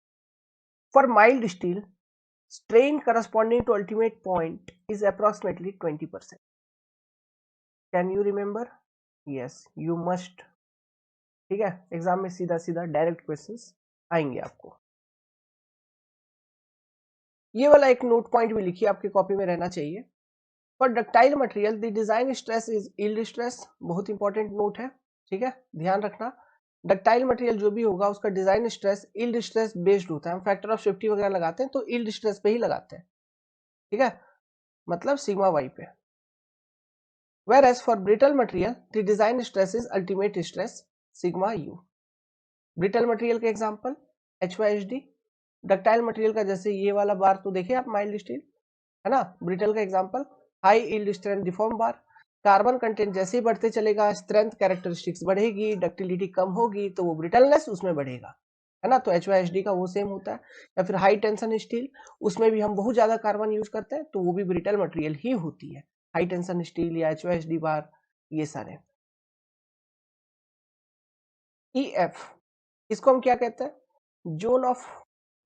For mild steel, strain corresponding to ultimate point is approximately 20%. Can you remember? Yes, you must. ठीक है, exam में सीधा सीधा direct questions आएंगे आपको। ये वाला एक नोट पॉइंट भी लिखिए, आपकी कॉपी में रहना चाहिए। For ductile material the design stress is yield stress, बहुत इंपॉर्टेंट नोट है, ठीक है, ध्यान रखना। डक्टाइल मटेरियल जो भी होगा उसका design stress yield stress based होता है, हम फैक्टर ऑफ सेफ्टी वगैरह लगाते हैं तो यील्ड स्ट्रेस पे ही लगाते हैं, ठीक है, मतलब सिग्मा वाई पे। whereas for brittle material the design stress is ultimate stress sigma u. Brittle material के एग्जांपल HYHD, डक्टाइल मटेरियल का जैसे ये वाला बार तो देखिए आप, माइल्ड स्टील है ना, ब्रिटल का example high yield strength deform bar. Carbon content जैसे ही बढ़ते चलेगा स्ट्रेंथ कैरेक्टरिस्टिक्स बढ़ेगी, डक्टिलिटी कम होगी तो वो ब्रिटलनेस उसमें बढ़ेगा, है ना, तो HYHD का वो सेम होता है। या फिर हाई टेंशन स्टील, उसमें भी हम बहुत ज्यादा कार्बन यूज करते हैं तो वो भी ब्रिटल मटेरियल ही होती है, हाई टेंशन स्टील या HYHD बार, ये सारे। EF, इसको हम क्या कहते हैं, जोन ऑफ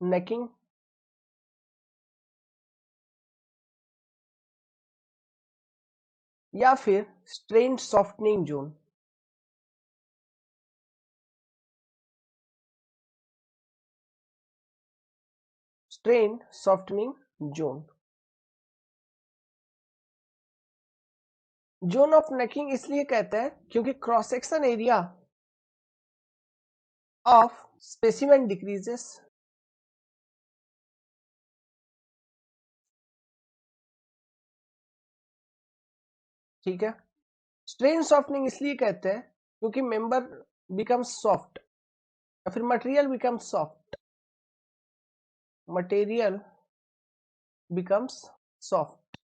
नेकिंग, या फिर strain softening zone. Strain softening zone. Zone of necking इसलिए कहते हैं क्योंकि cross section area of specimen decreases, ठीक है। स्ट्रेन सॉफ्टनिंग इसलिए कहते हैं क्योंकि मेंबर बिकम सॉफ्ट, या फिर material become soft, material becomes soft,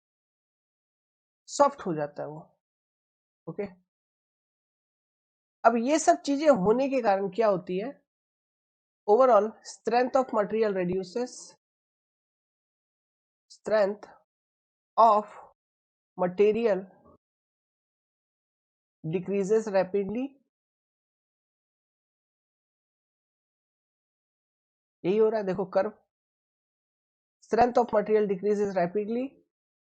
soft हो जाता है वो, ओके। अब ये सब चीजें होने के कारण क्या होती है, overall strength of material reduces, strength of material decreases rapidly, यही हो रहा है, देखो curve, strength of material decreases rapidly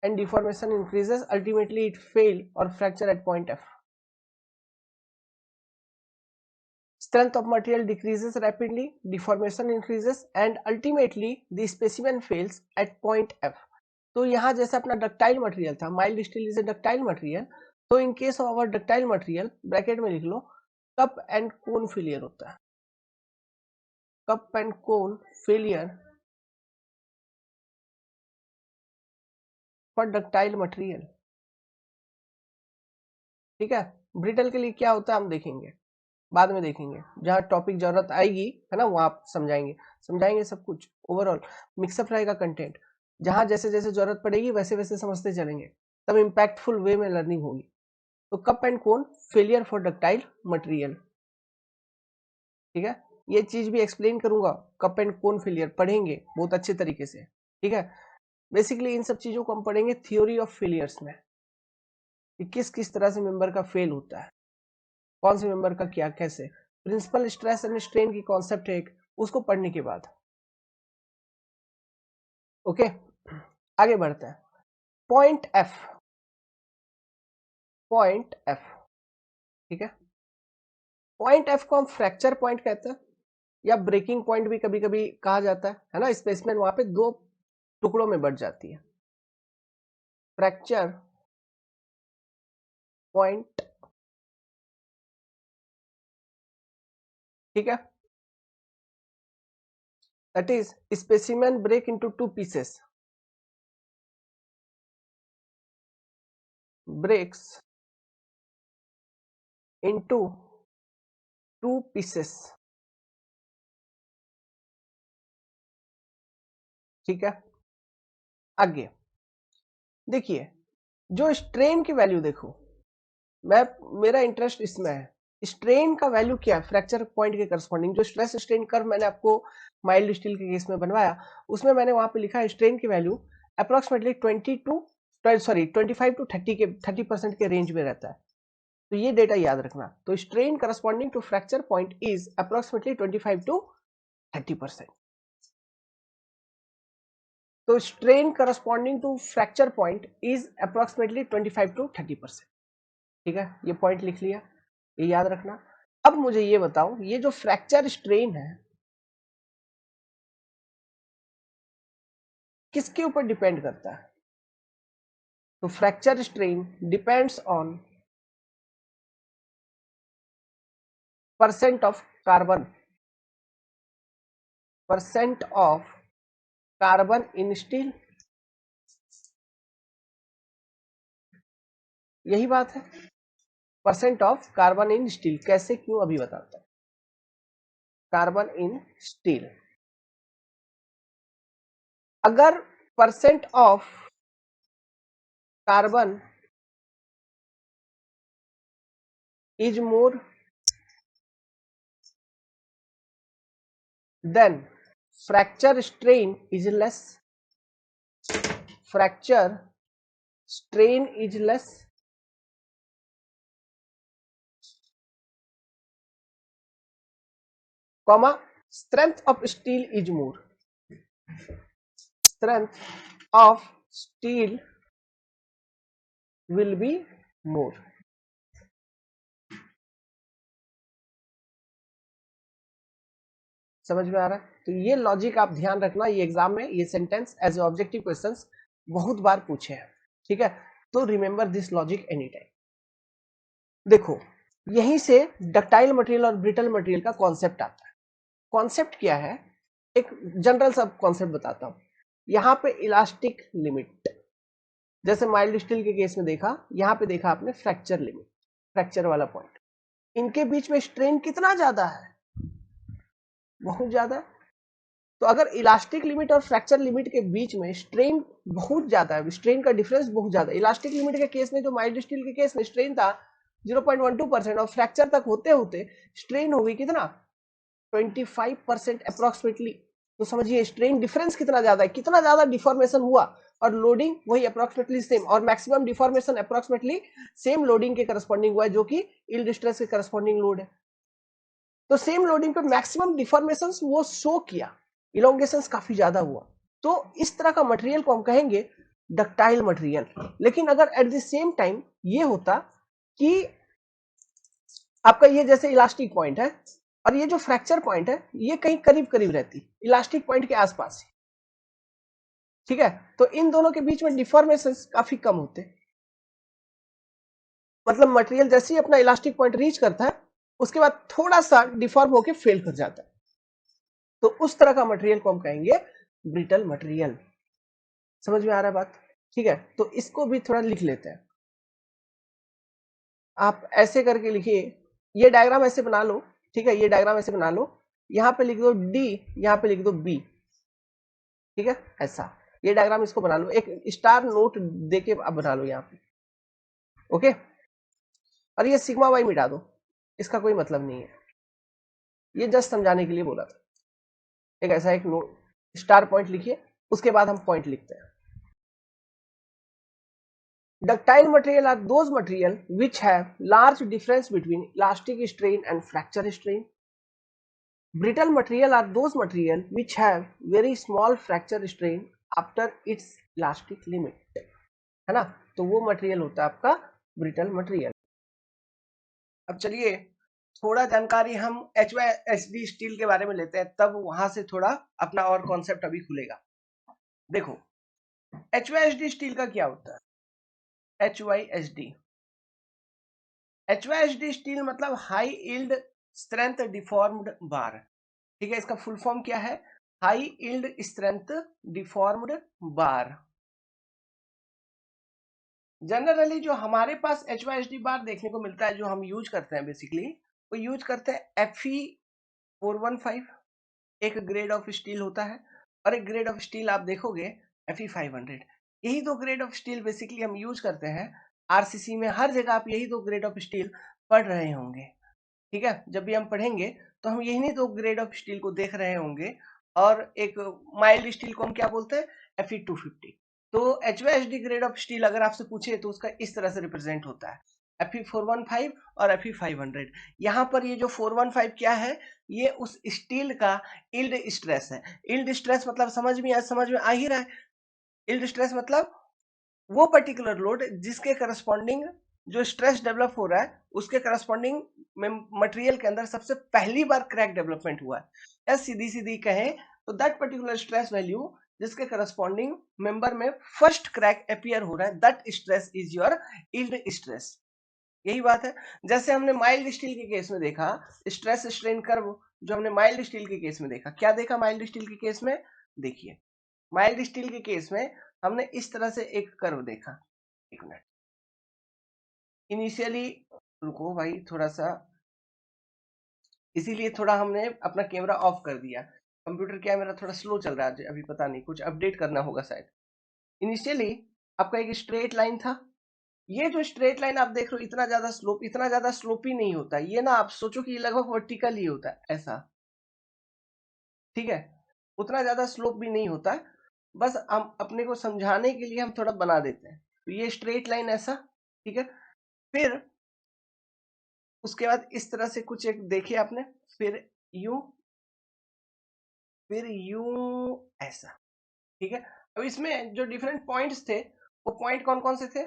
and deformation increases, ultimately it fail or fracture at point F. strength of material decreases rapidly, deformation increases and ultimately the specimen fails at point F. तो यहाँ जैसे अपना ductile material था, mild steel is a ductile material, तो in case of our ductile material bracket में लिख लो cup and cone failure होता है, cup and cone failure for ductile material. ठीक है, ब्रिटल के लिए क्या होता है हम देखेंगे, बाद में देखेंगे, जहां टॉपिक जरूरत आएगी है ना वहां आप समझाएंगे सब कुछ। ओवरऑल मिक्सअप रहेगा कंटेंट, जहां जैसे जैसे जरूरत पड़ेगी वैसे वैसे समझते चलेंगे, तब इम्पैक्टफुल वे में लर्निंग होगी। तो cup and cone failure for ductile material, ठीक है, ये चीज भी एक्सप्लेन करूंगा, कप एंड कोन फेलियर पढ़ेंगे बहुत अच्छे तरीके से। ठीक है, बेसिकली इन सब चीजों को हम पढ़ेंगे थ्योरी ऑफ फेलियर्स में, कि किस किस तरह से मेंबर का फेल होता है, कौन से मेंबर का क्या कैसे, प्रिंसिपल स्ट्रेस एंड स्ट्रेन की कॉन्सेप्ट है एक, उसको पढ़ने के बाद। ओके, आगे बढ़ते हैं। पॉइंट एफ, पॉइंट एफ, ठीक है, पॉइंट एफ को हम फ्रैक्चर पॉइंट कहते हैं या ब्रेकिंग पॉइंट भी कभी कभी कहा जाता है ना, स्पेसमेन वहां पे दो टुकड़ों में बढ़ जाती है, फ्रैक्चर पॉइंट। ठीक है, that is specimen break into two pieces, breaks into two pieces। ठीक है, आगे देखिए, जो स्ट्रेन की वैल्यू देखो, मैं मेरा इंटरेस्ट इसमें है, स्ट्रेन का वैल्यू क्या है फ्रैक्चर पॉइंट के करस्पॉन्डिंग। जो स्ट्रेस स्ट्रेन कर्व मैंने आपको माइल्ड स्टील के केस में बनवाया, उसमें मैंने वहां पे लिखा है स्ट्रेन की वैल्यू अप्रोक्सीमेटली 25 टू 30% के रेंज में रहता है, तो ये डेटा याद रखना। तो strain corresponding to fracture point is approximately 25 to 30%। तो strain corresponding to fracture point is approximately 25 to 30%। ठीक है, ये पॉइंट लिख लिया, ये याद रखना। अब मुझे ये बताओ, ये जो फ्रैक्चर स्ट्रेन है किसके ऊपर डिपेंड करता है? तो fracture strain depends on percent of carbon, percent of carbon in steel, यही बात है, percent of carbon in steel. कैसे क्यों अभी बताता हूं। कार्बन इन स्टील, अगर percent of carbon is more then fracture strain is less, fracture strain is less, comma strength of steel is more, strength of steel will be more। समझ में आ रहा है? तो ये लॉजिक आप ध्यान रखना, ये एग्जाम में ये सेंटेंस एज ऑब्जेक्टिव क्वेश्चंस बहुत बार पूछे हैं। ठीक है, तो remember this logic any time. देखो, यहीं से डक्टाइल मटेरियल और ब्रिटल मटेरियल का कॉन्सेप्ट आता है। कॉन्सेप्ट क्या है, एक जनरल सा कॉन्सेप्ट बताता हूं। यहां पे इलास्टिक लिमिट, जैसे माइल्ड स्टील के केस में देखा, यहां पे देखा आपने फ्रैक्चर लिमिट, फ्रैक्चर वाला पॉइंट, इनके बीच में स्ट्रेन कितना ज्यादा है, बहुत ज्यादा है। तो अगर इलास्टिक लिमिट और फ्रैक्चर लिमिट के बीच में स्ट्रेन बहुत ज्यादा है, स्ट्रेन का डिफरेंस बहुत ज्यादा है। इलास्टिक लिमिट के केस में, जो माइल्ड स्टील के केस में स्ट्रेन था 0.12% और फ्रैक्चर तक होते होते स्ट्रेन हो गई कितना, 25% अप्रोक्सीमेटली। तो समझिए स्ट्रेन डिफरेंस कितना ज्यादा है, कितना ज्यादा डिफॉर्मेशन हुआ, और लोडिंग वही अप्रोक्सीमेटली सेम, और maximum deformation approximately same loading के करस्पॉन्डिंग हुआ है, जो कि यील्ड स्ट्रेस के करस्पॉन्डिंग लोड है। तो सेम लोडिंग पे मैक्सिमम डिफॉर्मेशन वो शो किया, इलोंगेशन काफी ज्यादा हुआ, तो इस तरह का मटेरियल को हम कहेंगे डक्टाइल मटेरियल। लेकिन अगर एट द सेम टाइम ये होता कि आपका ये जैसे इलास्टिक पॉइंट है और ये जो फ्रैक्चर पॉइंट है ये कहीं करीब करीब रहती है, इलास्टिक पॉइंट के आसपास ही। ठीक है, तो इन दोनों के बीच में डिफॉर्मेशन काफी कम होते हैं। मतलब मटेरियल जैसे ही अपना इलास्टिक पॉइंट रीच करता है उसके बाद थोड़ा सा डिफॉर्म होकर फेल कर जाता है, तो उस तरह का मटेरियल को हम कहेंगे ब्रिटल मटेरियल। समझ में आ रहा है बात? ठीक है, तो इसको भी थोड़ा लिख लेते हैं। आप ऐसे करके लिखिए, ये डायग्राम ऐसे बना लो। ठीक है, ये डायग्राम ऐसे बना लो, यहाँ पे लिख दो डी, यहाँ पे लिख दो बी। ठीक है, ऐसा ये डायग्राम इसको बना लो, एक स्टार नोट देके आप बना लो यहाँ पे। ओके, और ये सिग्मा वाई मिटा दो, इसका कोई मतलब नहीं है, ये जस्ट समझाने के लिए बोला था। एक ऐसा एक नोट स्टार पॉइंट लिखिए, उसके बाद हम पॉइंट लिखते हैं। Ductile material are those material which have large difference between elastic strain and fracture strain. Brittle material are those material which have very small fracture strain after its elastic limit. है ना, तो वो material होता है आपका brittle material. अब चलिए थोड़ा जानकारी हम HYSD स्टील के बारे में लेते हैं, तब वहां से थोड़ा अपना और कॉन्सेप्ट अभी खुलेगा। देखो HYSD स्टील का क्या होता है। HYSD स्टील मतलब हाई यील्ड स्ट्रेंथ डिफॉर्म्ड बार। ठीक है, इसका फुल फॉर्म क्या है, हाई यील्ड स्ट्रेंथ डिफॉर्म्ड बार। जनरली जो हमारे पास HYSD बार देखने को मिलता है, जो हम यूज करते हैं बेसिकली, वो यूज करते हैं Fe415, एक ग्रेड ऑफ स्टील होता है, और एक ग्रेड ऑफ स्टील आप देखोगे Fe500। यही दो ग्रेड ऑफ स्टील बेसिकली हम यूज करते हैं। आरसीसी में हर जगह आप यही दो ग्रेड ऑफ स्टील पढ़ रहे होंगे। ठीक है, जब भी हम पढ़ेंगे तो हम यही नहीं दो ग्रेड ऑफ स्टील को देख रहे होंगे। और एक माइल्ड स्टील को हम क्या बोलते हैं, Fe250। तो HYSD ग्रेड ऑफ स्टील अगर आपसे पूछे तो उसका इस तरह से रिप्रेजेंट होता है Fe415 और Fe500। यहाँ पर ये जो 415 क्या है, ये उस स्टील का यील्ड स्ट्रेस है। यील्ड स्ट्रेस मतलब समझ में आ ही रहा है। यील्ड स्ट्रेस मतलब वो पर्टिकुलर लोड जिसके करस्पॉन्डिंग जो स्ट्रेस डेवलप हो रहा है उसके करस्पॉन्डिंग मटेरियल के अंदर सबसे पहली बार क्रैक डेवलपमेंट हुआ है, या सीधी सीधी कहें तो दैट पर्टिकुलर स्ट्रेस वैल्यू जिसके करस्पॉन्डिंग मेंबर में फर्स्ट क्रैक अपीयर हो रहा है, that stress is your yield stress. यही बात है। जैसे हमने माइल्ड स्टील के केस में देखा स्ट्रेस स्ट्रेन कर्व, जो हमने माइल्ड स्टील के केस में देखा, क्या देखा माइल्ड स्टील के केस में, देखिए माइल्ड स्टील के केस में हमने इस तरह से एक कर्व देखा। एक मिनट, इनिशियली रुको भाई थोड़ा सा, इसीलिए थोड़ा हमने अपना कैमरा ऑफ कर दिया। कंप्यूटर क्या मेरा थोड़ा स्लो चल रहा है अभी, पता नहीं कुछ अपडेट करना होगा शायद। इनिशियली आपका एक स्ट्रेट लाइन था, ये जो स्ट्रेट लाइन आप देख रहे हो इतना ज्यादा स्लोपी नहीं होता, ये ना आप सोचो कि ये लगभग वर्टिकल ही होता है ऐसा। ठीक है, उतना ज्यादा स्लोप भी नहीं होता है, बस हम अपने को समझाने के लिए हम थोड़ा बना देते हैं। तो ये स्ट्रेट लाइन ऐसा, ठीक है, फिर उसके बाद इस तरह से कुछ एक देखे आपने, फिर यू, फिर यू, ऐसा। ठीक है, अब इसमें जो डिफरेंट पॉइंट्स थे वो पॉइंट कौन कौन से थे,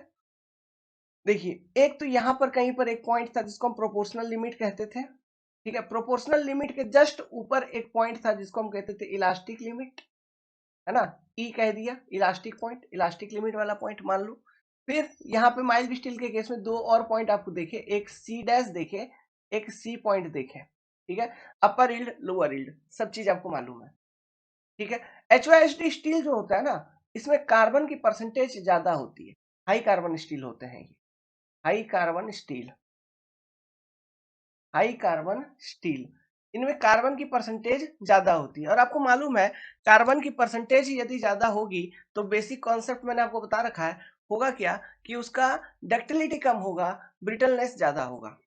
देखिए एक तो यहाँ पर कहीं पर एक पॉइंट था जिसको हम प्रोपोर्शनल लिमिट कहते थे। ठीक है, प्रोपोर्शनल लिमिट के जस्ट ऊपर एक पॉइंट था जिसको हम कहते थे इलास्टिक लिमिट, है ना, ई कह दिया, इलास्टिक पॉइंट, इलास्टिक लिमिट वाला पॉइंट मान लो। फिर यहाँ पे माइल्ड स्टील के केस में दो और पॉइंट आपको देखे, एक सी डैश देखे, एक सी पॉइंट देखे। ठीक है, अपर यील्ड लोअर यील्ड सब चीज आपको मालूम है। ठीक है, HYSD स्टील जो होता है ना, इसमें कार्बन की परसेंटेज ज्यादा होती है, हाई कार्बन स्टील होते हैं ये, high carbon steel, high carbon steel, इनमें कार्बन की परसेंटेज ज्यादा होती है। और आपको मालूम है कार्बन की परसेंटेज यदि ज्यादा होगी तो बेसिक कॉन्सेप्ट मैंने आपको बता रखा है, होगा क्या कि उसका डक्टिलिटी कम होगा, ब्रिटलनेस ज्यादा होगा।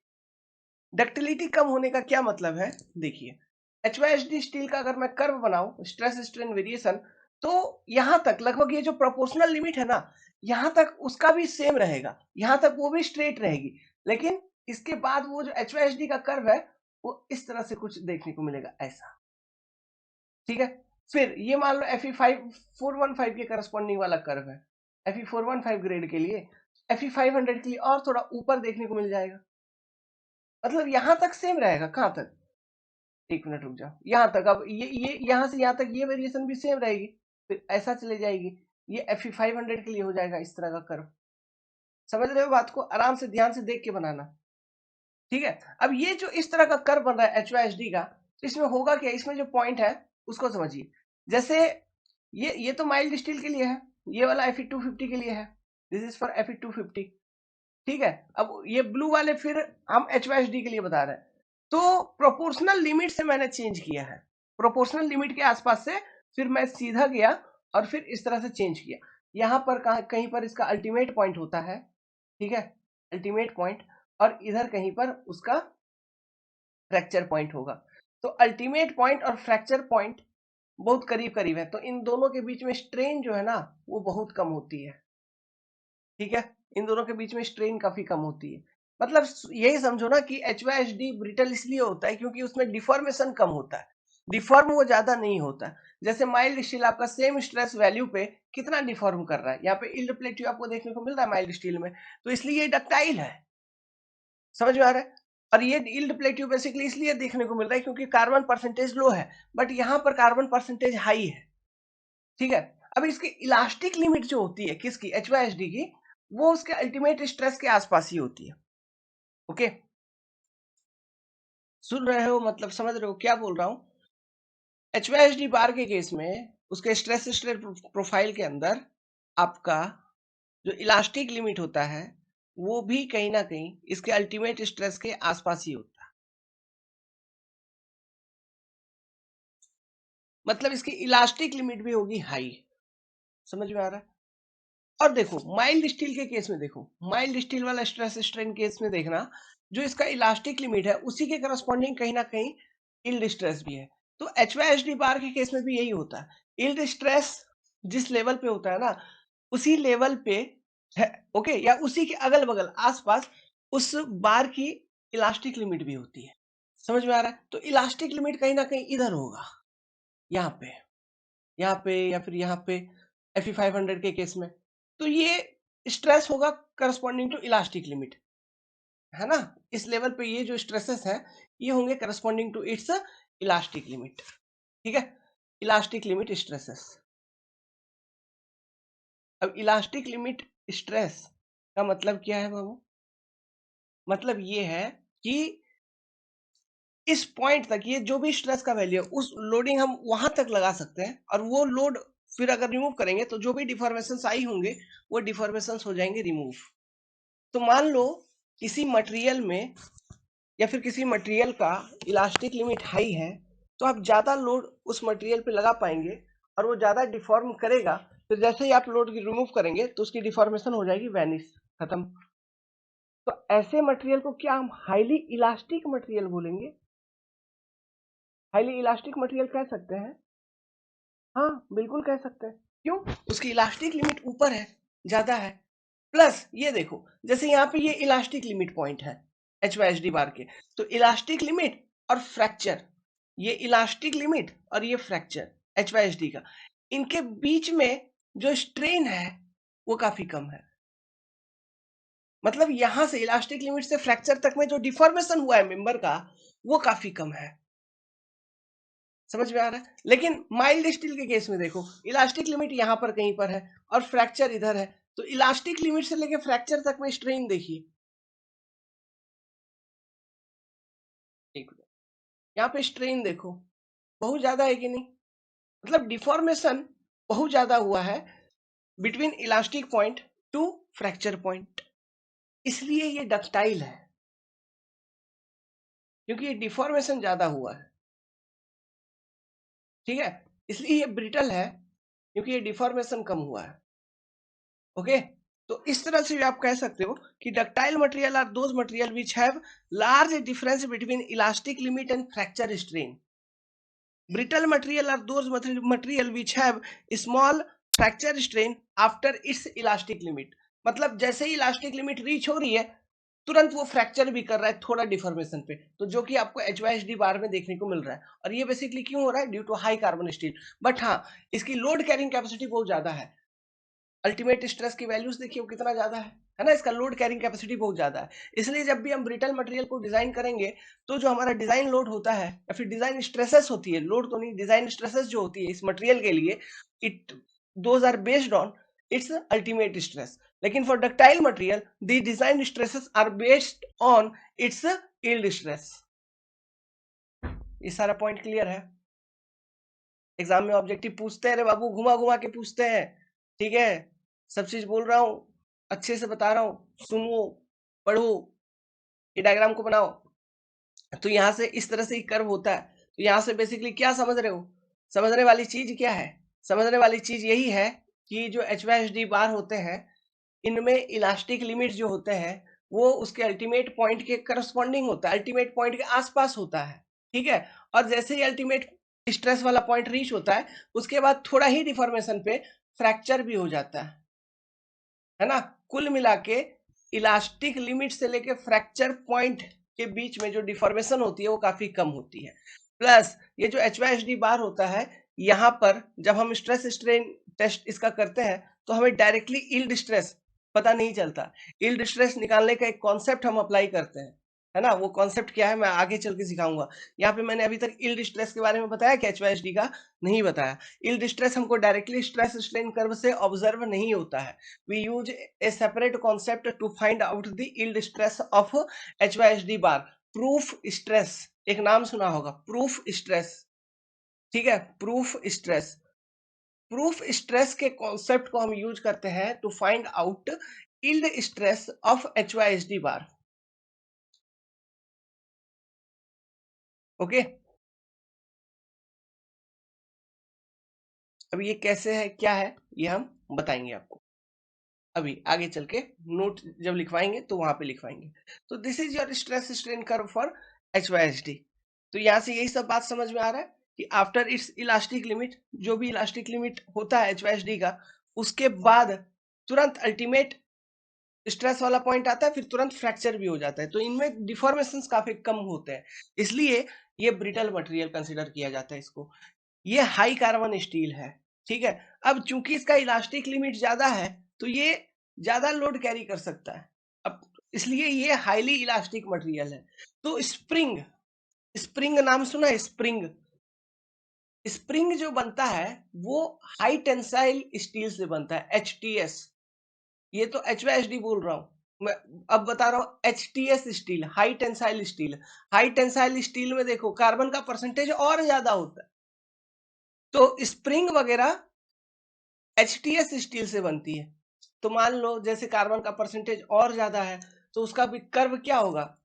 डक्टिलिटी कम होने का क्या मतलब है, देखिए HYSD स्टील का अगर मैं कर्व बनाऊं स्ट्रेस स्ट्रेन वेरिएशन, तो यहां तक लगभग ये जो प्रोपोर्शनल लिमिट है ना, यहां तक उसका भी सेम रहेगा, यहां तक वो भी स्ट्रेट रहेगी। लेकिन इसके बाद वो जो HYSD का कर्व है वो इस तरह से कुछ देखने को मिलेगा ऐसा। ठीक है, फिर ये मान लो Fe415 के करस्पॉन्डिंग वाला कर्व है, Fe415 ग्रेड के लिए, Fe500 के लिए और थोड़ा ऊपर देखने को मिल जाएगा। मतलब यहां तक सेम रहेगा, कहां तक, एक मिनट रुक जाओ, यहाँ तक। अब ये यहाँ से यहाँ तक ये वेरिएशन भी सेम रहेगी, फिर ऐसा चले जाएगी, ये Fe500 के लिए हो जाएगा इस तरह का कर्व। समझ रहे हो बात को? आराम से ध्यान से देख के बनाना, ठीक है। अब ये जो इस तरह का कर्व बन रहा है HYHD का, तो इसमें होगा क्या, इसमें जो पॉइंट है उसको समझिए। जैसे ये तो माइल्ड स्टील के लिए है, ये वाला Fe250 के लिए है, दिस इज फॉर Fe250, ठीक है। अब ये ब्लू वाले फिर हम HYHD के लिए बता रहे हैं। तो प्रोपोर्शनल लिमिट से मैंने चेंज किया है, प्रोपोर्शनल लिमिट के आसपास से फिर मैं सीधा गया और फिर इस तरह से चेंज किया। यहाँ पर कहीं पर इसका अल्टीमेट पॉइंट होता है, ठीक है, अल्टीमेट पॉइंट, और इधर कहीं पर उसका फ्रैक्चर पॉइंट होगा। तो अल्टीमेट पॉइंट और फ्रैक्चर पॉइंट बहुत करीब करीब है, तो इन दोनों के बीच में स्ट्रेन जो है ना वो बहुत कम होती है, ठीक है। इन दोनों के बीच में स्ट्रेन काफी कम होती है। मतलब यही समझो ना कि HYHD ब्रिटल इसलिए होता है क्योंकि उसमें डिफॉर्मेशन कम होता है, डिफॉर्म वो ज्यादा नहीं होता। जैसे माइल्ड स्टील आपका सेम स्ट्रेस वैल्यू पे कितना डिफॉर्म कर रहा है, यहाँ पे इल्ड प्लेट्यू आपको देखने को मिल रहा है माइल्ड स्टील में, तो इसलिए ये डक्टाइल है। समझ में आ रहा है? और ये इल्ड प्लेट्यू बेसिकली इसलिए देखने को मिल रहा है क्योंकि कार्बन परसेंटेज लो है, बट यहाँ पर कार्बन परसेंटेज हाई है, ठीक है। अब इसकी इलास्टिक लिमिट जो होती है किसकी, HYHD की, वो उसके अल्टीमेट स्ट्रेस के आसपास ही होती है। ओके, सुन रहे हो, मतलब समझ रहे हो क्या बोल रहा हूं? HYHD बार के केस में उसके स्ट्रेस स्ट्रेन प्रोफाइल के अंदर आपका जो इलास्टिक लिमिट होता है वो भी कहीं ना कहीं इसके अल्टीमेट स्ट्रेस के आसपास ही होता है, मतलब इसकी इलास्टिक लिमिट भी होगी हाई। समझ में आ रहा है? और देखो माइल्ड स्टील के केस में, देखो माइल्ड स्टील वाला स्ट्रेस स्ट्रेन केस में देखना, जो इसका इलास्टिक लिमिट है उसी के करस्पॉन्डिंग कहीं ना कहीं यील्ड स्ट्रेस भी है। तो HYHD बार के केस में भी यही होता है, यील्ड स्ट्रेस जिस लेवल पे होता है ना उसी लेवल पे है, ओके, या उसी के अगल बगल आसपास उस बार की इलास्टिक लिमिट भी होती है। समझ में आ रहा है? तो इलास्टिक लिमिट कहीं ना कहीं इधर होगा, यहाँ पे, यहाँ पे, या फिर यहाँ पे Fe500 के केस में। तो ये स्ट्रेस होगा करस्पॉन्डिंग टू इलास्टिक लिमिट, है ना। इस लेवल पे ये जो स्ट्रेसेस है ये होंगे corresponding to its elastic limit, ठीक है, इलास्टिक लिमिट स्ट्रेसेस। अब इलास्टिक लिमिट स्ट्रेस का मतलब क्या है बाबू? मतलब ये है कि इस पॉइंट तक ये जो भी स्ट्रेस का वैल्यू है उस लोडिंग हम वहां तक लगा सकते हैं, और वो लोड फिर अगर रिमूव करेंगे तो जो भी डिफॉर्मेशन आई होंगे वो डिफॉर्मेशन हो जाएंगे रिमूव। तो मान लो किसी मटेरियल में या फिर किसी मटेरियल का इलास्टिक लिमिट हाई है, तो आप ज्यादा लोड उस मटेरियल पे लगा पाएंगे और वो ज्यादा डिफॉर्म करेगा, फिर जैसे ही आप लोड रिमूव करेंगे तो उसकी डिफॉर्मेशन हो जाएगी वैनिश, खत्म। तो ऐसे मटेरियल को क्या हम हाईली इलास्टिक मटेरियल बोलेंगे? हाईली इलास्टिक मटेरियल कह सकते हैं, हाँ बिल्कुल कह सकते हैं। क्यों? उसकी इलास्टिक लिमिट ऊपर है, ज्यादा है। प्लस ये देखो, जैसे यहाँ पे ये इलास्टिक लिमिट पॉइंट है HYHD बार के, तो इलास्टिक लिमिट और फ्रैक्चर, ये इलास्टिक लिमिट और ये फ्रैक्चर HYHD का, इनके बीच में जो स्ट्रेन है वो काफी कम है। मतलब यहां से इलास्टिक लिमिट से फ्रैक्चर तक में जो डिफॉर्मेशन हुआ है मेंबर का वो काफी कम है। समझ में आ रहा है? लेकिन माइल्ड स्टील के केस में देखो इलास्टिक लिमिट यहाँ पर कहीं पर है और फ्रैक्चर इधर है, तो इलास्टिक लिमिट से लेके फ्रैक्चर तक में स्ट्रेन देखिए, यहाँ पे स्ट्रेन देखो बहुत ज्यादा है कि नहीं, मतलब डिफॉर्मेशन बहुत ज्यादा हुआ है between elastic point two fracture point, इसलिए ये डक्टाइल है, क्योंकि ये डिफॉर्मेशन ज्यादा हुआ है, ठीक है। इसलिए ये ब्रिटल है क्योंकि ये डिफॉर्मेशन कम हुआ है। ओके, तो इस तरह से भी आप कह सकते हो कि ductile material are those material which have large difference between elastic limit and fracture strain. Brittle material are those material which have small fracture strain after its elastic limit। मतलब जैसे ही इलास्टिक लिमिट रीच हो रही है तुरंत वो fracture भी कर रहा है थोड़ा डिफॉर्मेशन पे, तो जो कि आपको HYHD बार में देखने को मिल रहा है। और ये बेसिकली क्यों हो रहा है? Due to high carbon steel. But हाँ, इसकी लोड कैरिंग कैपेसिटी बहुत ज्यादा है, अल्टीमेट स्ट्रेस की वैल्यूज देखिए वो कितना ज्यादा है। है ना, इसका लोड कैरिंग कैपेसिटी बहुत ज्यादा है। इसलिए जब भी हम ब्रिटल मटेरियल को डिजाइन करेंगे तो जो हमारा डिजाइन लोड होता है या फिर डिजाइन स्ट्रेसेस होती है, लोड तो नहीं, डिजाइन स्ट्रेसेस जो होती है इस मटेरियल के लिए, it those are based on its ultimate stress. लेकिन for ductile material the design stresses are based on its yield stress. ये सारा पॉइंट क्लियर है? एग्जाम में ऑब्जेक्टिव पूछते हैं रे बाबू, घुमा घुमा के पूछते हैं, ठीक है? सब चीज बोल रहा हूँ, अच्छे से बता रहा हूँ, सुनो, पढ़ो, ये डायग्राम को बनाओ। तो यहाँ से इस तरह से कर्व होता है। तो यहाँ से बेसिकली क्या समझ रहे हो? समझने वाली चीज क्या है? समझने वाली चीज यही है कि जो HYSD बार होते हैं इनमें इलास्टिक लिमिट जो होते हैं वो उसके अल्टीमेट पॉइंट के करस्पॉन्डिंग होता है, अल्टीमेट पॉइंट के आसपास होता है, ठीक है? और जैसे ही अल्टीमेट स्ट्रेस वाला पॉइंट रीच होता है उसके बाद थोड़ा ही डिफॉर्मेशन पे फ्रैक्चर भी हो जाता है ना? कुल मिला के इलास्टिक लिमिट से लेके फ्रैक्चर पॉइंट के बीच में जो डिफॉर्मेशन होती है वो काफी कम होती है। प्लस ये जो HYSD बार होता है, यहाँ पर जब हम स्ट्रेस स्ट्रेन टेस्ट इसका करते हैं तो हमें डायरेक्टली यील्ड स्ट्रेस पता नहीं चलता। यील्ड स्ट्रेस निकालने का एक कॉन्सेप्ट हम अप्लाई करते हैं, है ना? वो कॉन्सेप्ट क्या है मैं आगे चल के सिखाऊंगा। यहाँ पे मैंने अभी तक यील्ड स्ट्रेस के बारे में बताया कि HYSD का नहीं बताया। यील्ड स्ट्रेस हमको डायरेक्टली स्ट्रेस स्ट्रेन कर्व से ऑब्जर्व नहीं होता है। We use a separate concept to find out the yield stress of HYSD bar. Proof stress, एक नाम सुना होगा, प्रूफ स्ट्रेस, ठीक है? प्रूफ स्ट्रेस, प्रूफ स्ट्रेस के कॉन्सेप्ट को हम यूज करते हैं to find out yield stress of HYSD bar. Okay, अब ये कैसे है, क्या है, ये हम बताएंगे आपको अभी आगे चल के। नोट जब लिखवाएंगे तो वहां पे लिखवाएंगे। तो this is your stress strain curve for HYSD। तो यहाँ से यही सब बात समझ में आ रहा है कि आफ्टर इट्स इलास्टिक लिमिट, जो भी इलास्टिक लिमिट होता है HYSD का, उसके बाद तुरंत अल्टीमेट स्ट्रेस वाला पॉइंट आता है, फिर तुरंत फ्रैक्चर भी हो जाता है। तो इनमें डिफॉर्मेशन काफी कम होते हैं, इसलिए ये ब्रिटल मटेरियल कंसिडर किया जाता है इसको। ये हाई कार्बन स्टील है, ठीक है? अब चूंकि इसका इलास्टिक लिमिट ज्यादा है तो ये ज्यादा लोड कैरी कर सकता है, अब इसलिए ये हाईली इलास्टिक मटेरियल है। तो स्प्रिंग, स्प्रिंग नाम सुना है? स्प्रिंग, स्प्रिंग जो बनता है वो हाई टेंसाइल स्टील से बनता है, HTS। ये तो HYSD बोल रहा हूं मैं, अब बता रहा हूं HTS steel, high tensile steel. High tensile steel में देखो कार्बन का परसेंटेज और ज्यादा होता है। तो स्प्रिंग वगैरह HTS स्टील से बनती है। तो मान लो जैसे कार्बन का परसेंटेज और ज्यादा है तो उसका भी कर्व क्या होगा?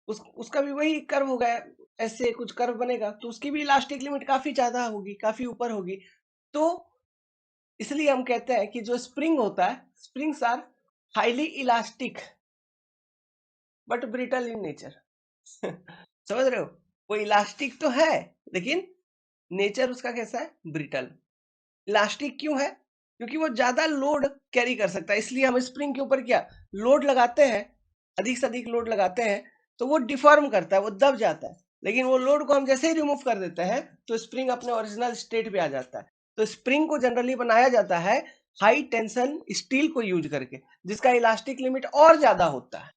उसका भी वही कर्व होगा, ऐसे कुछ कर्व बनेगा, तो उसकी भी इलास्टिक लिमिट काफी ज्यादा होगी, काफी ऊपर होगी। तो इसलिए हम कहते हैं कि जो स्प्रिंग होता है, springs are highly elastic but brittle in nature. समझ रहे हो? वो इलास्टिक तो है लेकिन नेचर उसका कैसा है? ब्रिटल। इलास्टिक क्यों है? क्योंकि वो ज्यादा लोड कैरी कर सकता है, इसलिए हम स्प्रिंग के ऊपर क्या लोड लगाते हैं, अधिक से अधिक लोड लगाते हैं तो वो डिफॉर्म करता है, वो दब जाता है। लेकिन वो लोड को हम जैसे ही रिमूव कर देते हैं तो स्प्रिंग अपने ओरिजिनल स्टेट पे आ जाता है। तो स्प्रिंग को जनरली बनाया जाता है हाई टेंशन स्टील को यूज करके, जिसका इलास्टिक लिमिट और ज्यादा होता है।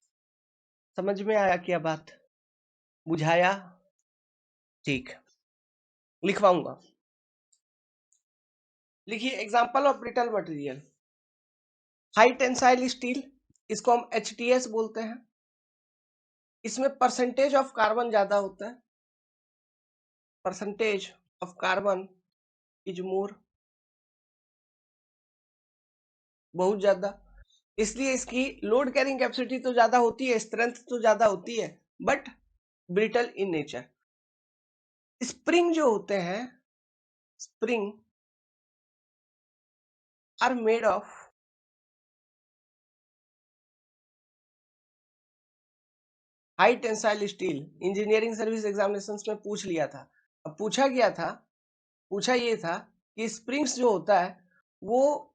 समझ में आया क्या बात? बुझाया? ठीक, लिखवाऊंगा। लिखिए example of brittle material. High tensile steel, इसको हम HTS बोलते हैं। इसमें परसेंटेज ऑफ कार्बन ज्यादा होता है, percentage of carbon is more, बहुत ज्यादा। इसलिए इसकी लोड कैरिंग कैपेसिटी तो ज्यादा होती है, स्ट्रेंथ तो ज्यादा होती है, but brittle in nature. Spring जो होते हैं, spring are made of high tensile steel. Engineering service examination में पूछ लिया था। अब पूछा गया था, पूछा ये था कि स्प्रिंग्स जो होता है वो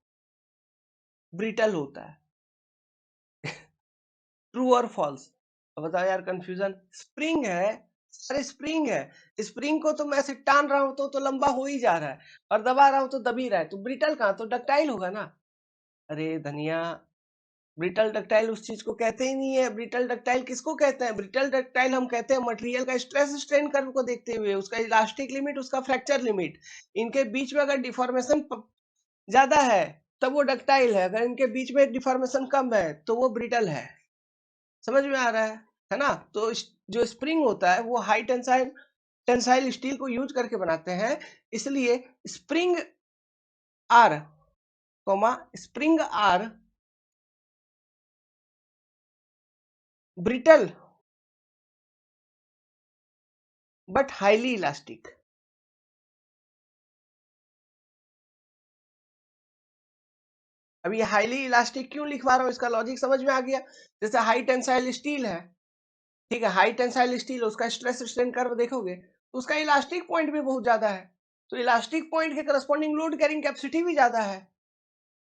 ब्रिटल होता है, ट्रू और फॉल्स? बताओ यार, कंफ्यूजन? स्प्रिंग है, अरे स्प्रिंग है, स्प्रिंग को तो मैं ऐसे टान रहा हूं तो लंबा हो ही जा रहा है, और दबा रहा हूं तो दब ही रहा है, तो ब्रिटल कहां? तो डक्टाइल होगा ना। अरे धनिया, ब्रिटल डक्टाइल उस चीज को कहते ही नहीं है। ब्रिटल डक्टाइल किसको कहते हैं? ब्रिटल डक्टाइल हम कहते हैं मटेरियल का स्ट्रेस स्ट्रेन कर्व को देखते हुए उसका इलास्टिक लिमिट, उसका फ्रैक्चर लिमिट, इनके बीच में अगर डिफॉर्मेशन ज्यादा है तब वो डक्टाइल है, अगर इनके बीच में डिफॉर्मेशन कम है तो वो ब्रिटल है। समझ में आ रहा है ना? तो जो स्प्रिंग होता है वो हाई टेंसाइल स्टील को यूज करके बनाते हैं, इसलिए spring are spring are brittle but highly elastic. अब ये हाईली इलास्टिक क्यों लिखवा रहा हूं, इसका लॉजिक समझ में आ गया? जैसे हाई टेंसाइल स्टील है, ठीक है, हाई टेंसाइल स्टील, उसका स्ट्रेस स्ट्रेन कर्व देखोगे तो उसका इलास्टिक पॉइंट भी बहुत ज्यादा है, तो इलास्टिक पॉइंट के करस्पॉन्डिंग लोड कैरिंग कैपेसिटी भी ज्यादा है,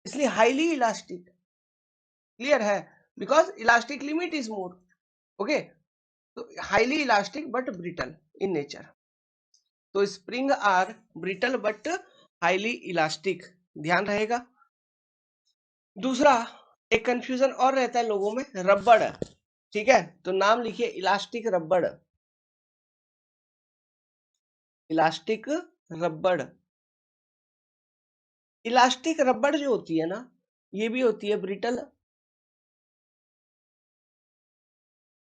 इसलिए हाईली इलास्टिक। क्लियर है? Because elastic limit is more. Okay, तो highly elastic but brittle in nature. तो spring are brittle but highly elastic, ध्यान रहेगा। दूसरा एक कंफ्यूजन और रहता है लोगों में, रबड़। ठीक है, तो नाम लिखिए इलास्टिक रबड़। इलास्टिक रबड़। इलास्टिक रबड़ जो होती है ना, ये भी होती है ब्रिटल।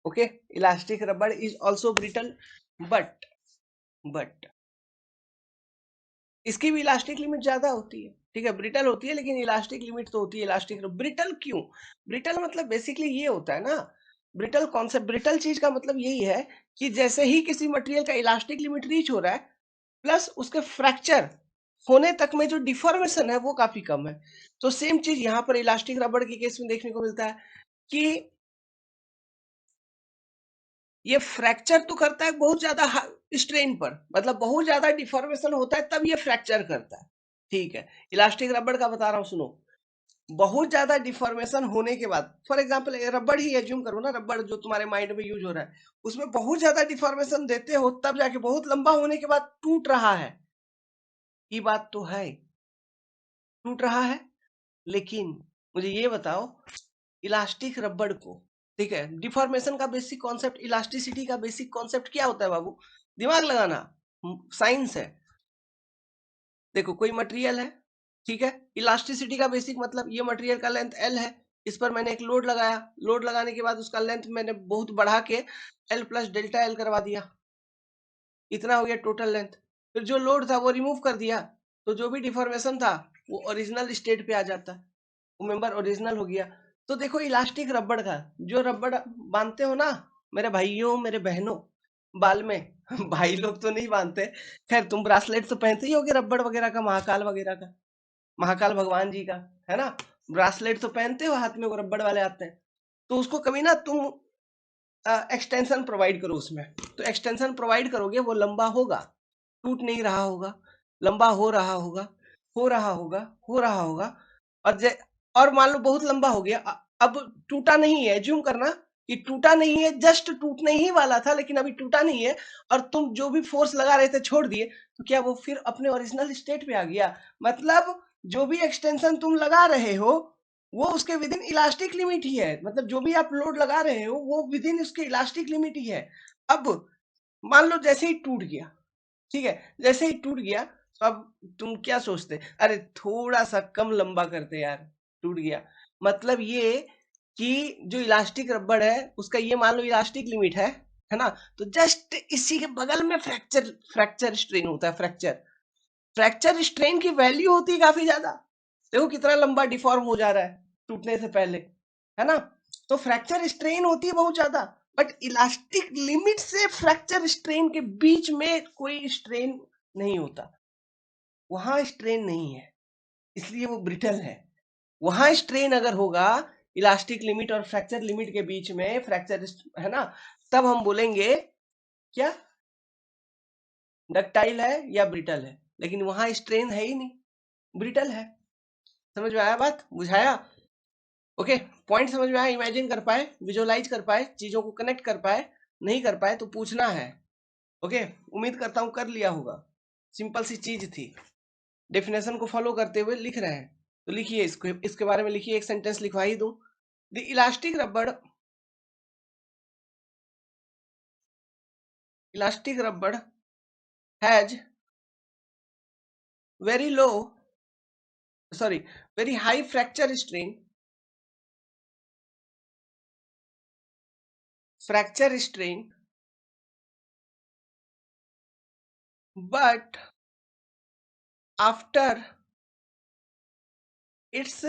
ओके, इलास्टिक रबड़ is also brittle, but but इसकी भी इलास्टिक लिमिट ज्यादा होती है। ठीक है, ब्रिटल होती है लेकिन इलास्टिक लिमिट तो होती है इलास्टिक। ब्रिटल क्यों? ब्रिटल मतलब बेसिकली ये होता है ना, ब्रिटल कॉन्सेप्ट, ब्रिटल चीज का मतलब यही है कि जैसे ही किसी मटेरियल का इलास्टिक लिमिट रीच हो रहा है प्लस उसके फ्रैक्चर होने तक में जो डिफॉर्मेशन है वो काफी कम है। तो सेम चीज यहाँ पर इलास्टिक रबड़ के केस में देखने को मिलता है कि ये फ्रैक्चर तो करता है बहुत ज्यादा स्ट्रेन पर, मतलब बहुत ज्यादा डिफॉर्मेशन होता है तब ये फ्रैक्चर करता है। ठीक है, इलास्टिक रबड़ का बता रहा हूं सुनो। बहुत ज्यादा डिफॉर्मेशन होने के बाद, फॉर एग्जांपल रबड़ ही एज्यूम करो ना, रबड़ जो तुम्हारे माइंड में यूज हो रहा है उसमें बहुत ज्यादा डिफॉर्मेशन देते हो तब जाके बहुत लंबा होने के बाद टूट रहा है, ये बात तो है, टूट रहा है। लेकिन मुझे ये बताओ, इलास्टिक रबड़ को, ठीक है, डिफॉर्मेशन का बेसिक कॉन्सेप्ट, इलास्टिसिटी का बेसिक कॉन्सेप्ट क्या होता है बाबू? दिमाग लगाना, साइंस है। देखो कोई मटेरियल है, ठीक है, इलास्टिसिटी का बेसिक मतलब ये मटेरियल का लेंथ एल है, इस पर मैंने एक लोड लगाया, लोड लगाने के बाद उसका लेंथ मैंने बहुत बढ़ा के एल प्लस डेल्टा एल करवा दिया, इतना हो गया टोटल लेंथ। फिर जो लोड था वो रिमूव कर दिया, तो जो भी डिफॉर्मेशन था वो ओरिजिनल स्टेट पे आ जाता, वो मेंबर ओरिजिनल हो गया। तो देखो इलास्टिक रबड़ का, जो रबड़ बांधते हो ना मेरे भाइयों मेरे बहनों, बाल में भाई लोग तो नहीं बांधते, खैर तुम ब्रासलेट तो पहनते ही होगे रबड़ वगैरह का, महाकाल वगैरह का, महाकाल भगवान जी का, है ना, ब्रासलेट तो पहनते हो हाथ में, वो रबड़ वाले आते हैं। तो उसको कभी ना तुम एक्सटेंशन प्रोवाइड करो उसमें, तो एक्सटेंशन प्रोवाइड करोगे वो लंबा होगा, टूट नहीं रहा होगा, लंबा हो रहा होगा, हो रहा होगा, हो रहा होगा। और और मान लो बहुत लंबा हो गया, अब टूटा नहीं है, एज्यूम करना कि टूटा नहीं है, जस्ट टूटने ही वाला था लेकिन अभी टूटा नहीं है, और तुम जो भी फोर्स लगा रहे थे छोड़ दिए, तो क्या वो फिर अपने ओरिजिनल स्टेट पे आ गया? मतलब जो भी एक्सटेंशन तुम लगा रहे हो वो उसके विद इन इलास्टिक लिमिट ही है, मतलब जो भी आप लोड लगा रहे हो वो विद इन उसके इलास्टिक लिमिट ही है। अब मान लो जैसे ही टूट गया, ठीक है, जैसे ही टूट गया, तो अब तुम क्या सोचते, अरे थोड़ा सा कम लंबा करते यार, टूट गया। मतलब ये कि जो इलास्टिक रबड़ है उसका ये मान लो इलास्टिक लिमिट है ना, तो जस्ट इसी के बगल में फ्रैक्चर फ्रैक्चर स्ट्रेन होता है, फ्रैक्चर फ्रैक्चर स्ट्रेन की वैल्यू होती है काफी ज्यादा। देखो कितना लंबा डिफॉर्म हो जा रहा है टूटने से पहले, है ना, तो फ्रैक्चर स्ट्रेन होती है बहुत ज्यादा, बट इलास्टिक लिमिट से फ्रैक्चर स्ट्रेन के बीच में कोई स्ट्रेन नहीं होता, वहां स्ट्रेन नहीं है, इसलिए वो ब्रिटल है। वहां स्ट्रेन अगर होगा इलास्टिक लिमिट और फ्रैक्चर लिमिट के बीच में, फ्रैक्चर है ना, तब हम बोलेंगे क्या डक्टाइल है या ब्रिटल है, लेकिन वहां स्ट्रेन है ही नहीं, ब्रिटल है। समझ में आया बात, बुझाया? ओके, पॉइंट समझ में आया, इमेजिन कर पाए, विजुअलाइज कर पाए, चीजों को कनेक्ट कर पाए, नहीं कर पाए तो पूछना है। ओके, उम्मीद करता हूं कर लिया होगा, सिंपल सी चीज थी, डेफिनेशन को फॉलो करते हुए लिख रहे हैं, तो लिखिए इसको, इसके बारे में लिखिए, एक सेंटेंस लिखवा ही दूं। द इलास्टिक रबड़ has very low, sorry, very high fracture strain, but after its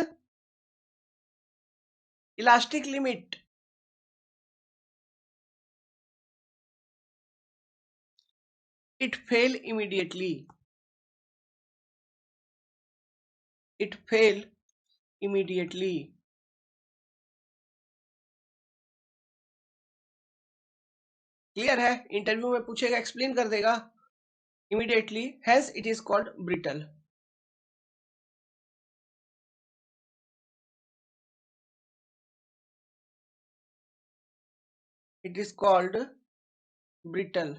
elastic limit, it fail immediately. It fail immediately. Clear है? इंटरव्यू में पूछेगा, एक्सप्लेन कर देगा immediately, hence it is called brittle. It is called brittle.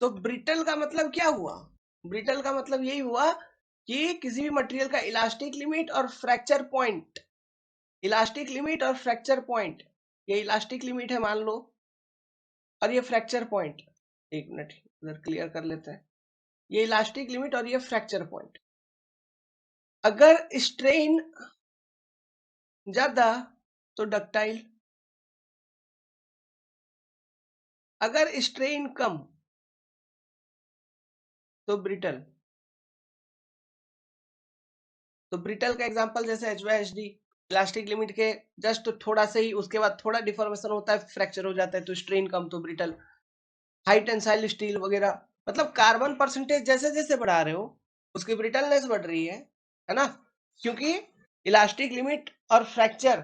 तो brittle का मतलब क्या हुआ? ब्रिटल का मतलब यही हुआ कि किसी भी मटेरियल का इलास्टिक लिमिट और फ्रैक्चर पॉइंट, इलास्टिक लिमिट और फ्रैक्चर पॉइंट, ये इलास्टिक लिमिट है मान लो, और ये फ्रैक्चर पॉइंट, एक मिनट इधर क्लियर कर लेते हैं, ये इलास्टिक लिमिट और ये फ्रैक्चर पॉइंट, अगर स्ट्रेन ज्यादा तो डक्टाइल, अगर स्ट्रेन कम तो ब्रिटल. तो ब्रिटल का एग्जांपल जैसे HYSD, इलास्टिक लिमिट के जस्ट थोड़ा से ही उसके बाद थोड़ा डिफॉर्मेशन होता है, फ्रैक्चर हो जाता है, तो स्ट्रेन कम तो ब्रिटल. हाई टेंसाइल स्टील वगैरह, मतलब कार्बन परसेंटेज जैसे जैसे बढ़ा रहे हो उसकी ब्रिटलनेस बढ़ रही है ना, क्योंकि इलास्टिक लिमिट और फ्रैक्चर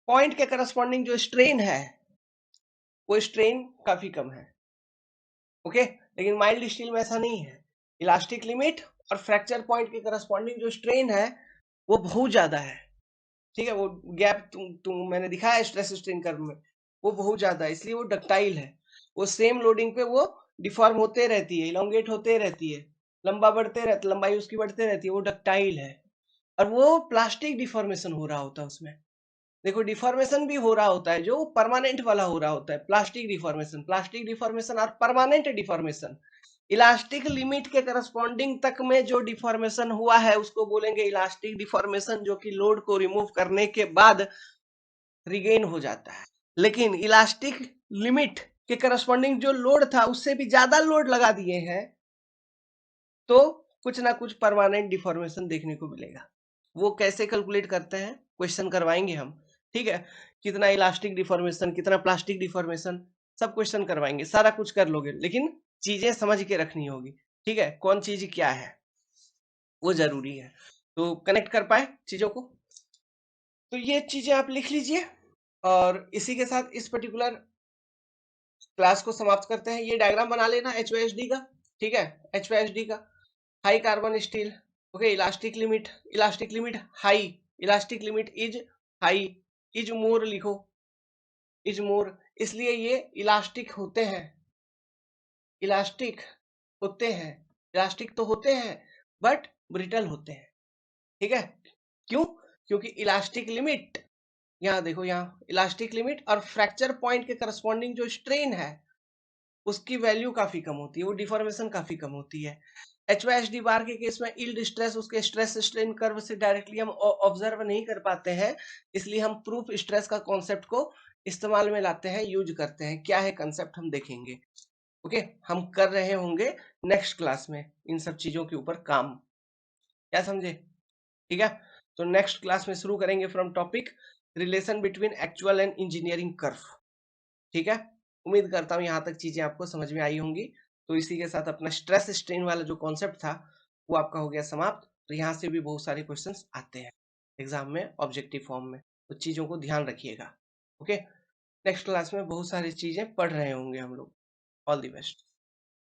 पॉइंट के करस्पॉन्डिंग जो स्ट्रेन है वो स्ट्रेन काफी कम है. ओके, लेकिन माइल्ड स्टील में ऐसा नहीं है, इलास्टिक लिमिट और फ्रैक्चर पॉइंट के करस्पॉन्डिंग जो स्ट्रेन है वो बहुत ज्यादा है. ठीक है, वो गैप मैंने दिखाया स्ट्रेस स्ट्रेन कर्व में, वो बहुत ज्यादा है, इसलिए वो डक्टाइल है. वो सेम लोडिंग पे वो डिफॉर्म होते रहती है, इलोंगेट होते रहती है, लंबा बढ़ते रहती, लंबाई उसकी बढ़ते रहती है, वो डक्टाइल है. और वो प्लास्टिक डिफॉर्मेशन हो रहा होता है उसमें. देखो डिफॉर्मेशन भी हो रहा होता है जो परमानेंट वाला हो रहा होता है, प्लास्टिक डिफॉर्मेशन और परमानेंट डिफॉर्मेशन. इलास्टिक लिमिट के करस्पॉन्डिंग तक में जो डिफॉर्मेशन हुआ है उसको बोलेंगे इलास्टिक डिफॉर्मेशन, जो कि लोड को रिमूव करने के बाद रिगेन हो जाता है. लेकिन इलास्टिक लिमिट के करस्पॉन्डिंग जो लोड था उससे भी ज्यादा लोड लगा दिए हैं तो कुछ ना कुछ परमानेंट डिफॉर्मेशन देखने को मिलेगा. वो कैसे कैलकुलेट करते हैं, क्वेश्चन करवाएंगे हम. ठीक है, कितना इलास्टिक डिफॉर्मेशन, कितना प्लास्टिक डिफॉर्मेशन, सब क्वेश्चन करवाएंगे, सारा कुछ कर लोगे, लेकिन चीजें समझ के रखनी होगी. ठीक है, कौन चीज क्या है वो जरूरी है, तो कनेक्ट कर पाए चीजों को. तो ये चीजें आप लिख लीजिए, और इसी के साथ इस पर्टिकुलर क्लास को समाप्त करते हैं. ये डायग्राम बना लेना HYSD का. ठीक है, HYSD का high carbon steel. Okay, elastic limit high, elastic limit is high, is more लिखो, इज मोर, इसलिए ये इलास्टिक होते हैं, इलास्टिक होते हैं, इलास्टिक तो होते हैं बट ब्रिटल होते हैं. ठीक है, क्यों? क्योंकि इलास्टिक लिमिट, यहाँ देखो, यहाँ इलास्टिक लिमिट और फ्रैक्चर पॉइंट के करस्पॉन्डिंग जो स्ट्रेन है उसकी वैल्यू काफी कम होती है, वो डिफॉर्मेशन काफी कम होती है. HYSD बार के केस में यील्ड स्ट्रेस उसके स्ट्रेस स्ट्रेन कर्व से डायरेक्टली हम ऑब्जर्व नहीं कर पाते हैं, इसलिए हम प्रूफ स्ट्रेस का कॉन्सेप्ट को इस्तेमाल में लाते हैं, यूज करते हैं. क्या है कंसेप्ट हम देखेंगे. ओके, हम कर रहे होंगे नेक्स्ट क्लास में इन सब चीजों के ऊपर काम. क्या समझे? ठीक है, तो नेक्स्ट क्लास में शुरू करेंगे from topic relation between actual and engineering curve. ठीक है, उम्मीद करता हूँ यहाँ तक चीजें आपको समझ में आई होंगी. तो इसी के साथ अपना स्ट्रेस स्ट्रेन वाला जो कॉन्सेप्ट था वो आपका हो गया समाप्त. तो यहाँ से भी बहुत सारे क्वेश्चंस आते हैं एग्जाम में ऑब्जेक्टिव फॉर्म में, तो चीजों को ध्यान रखिएगा. ओके, नेक्स्ट क्लास में बहुत सारी चीजें पढ़ रहे होंगे हम लोग. All the best.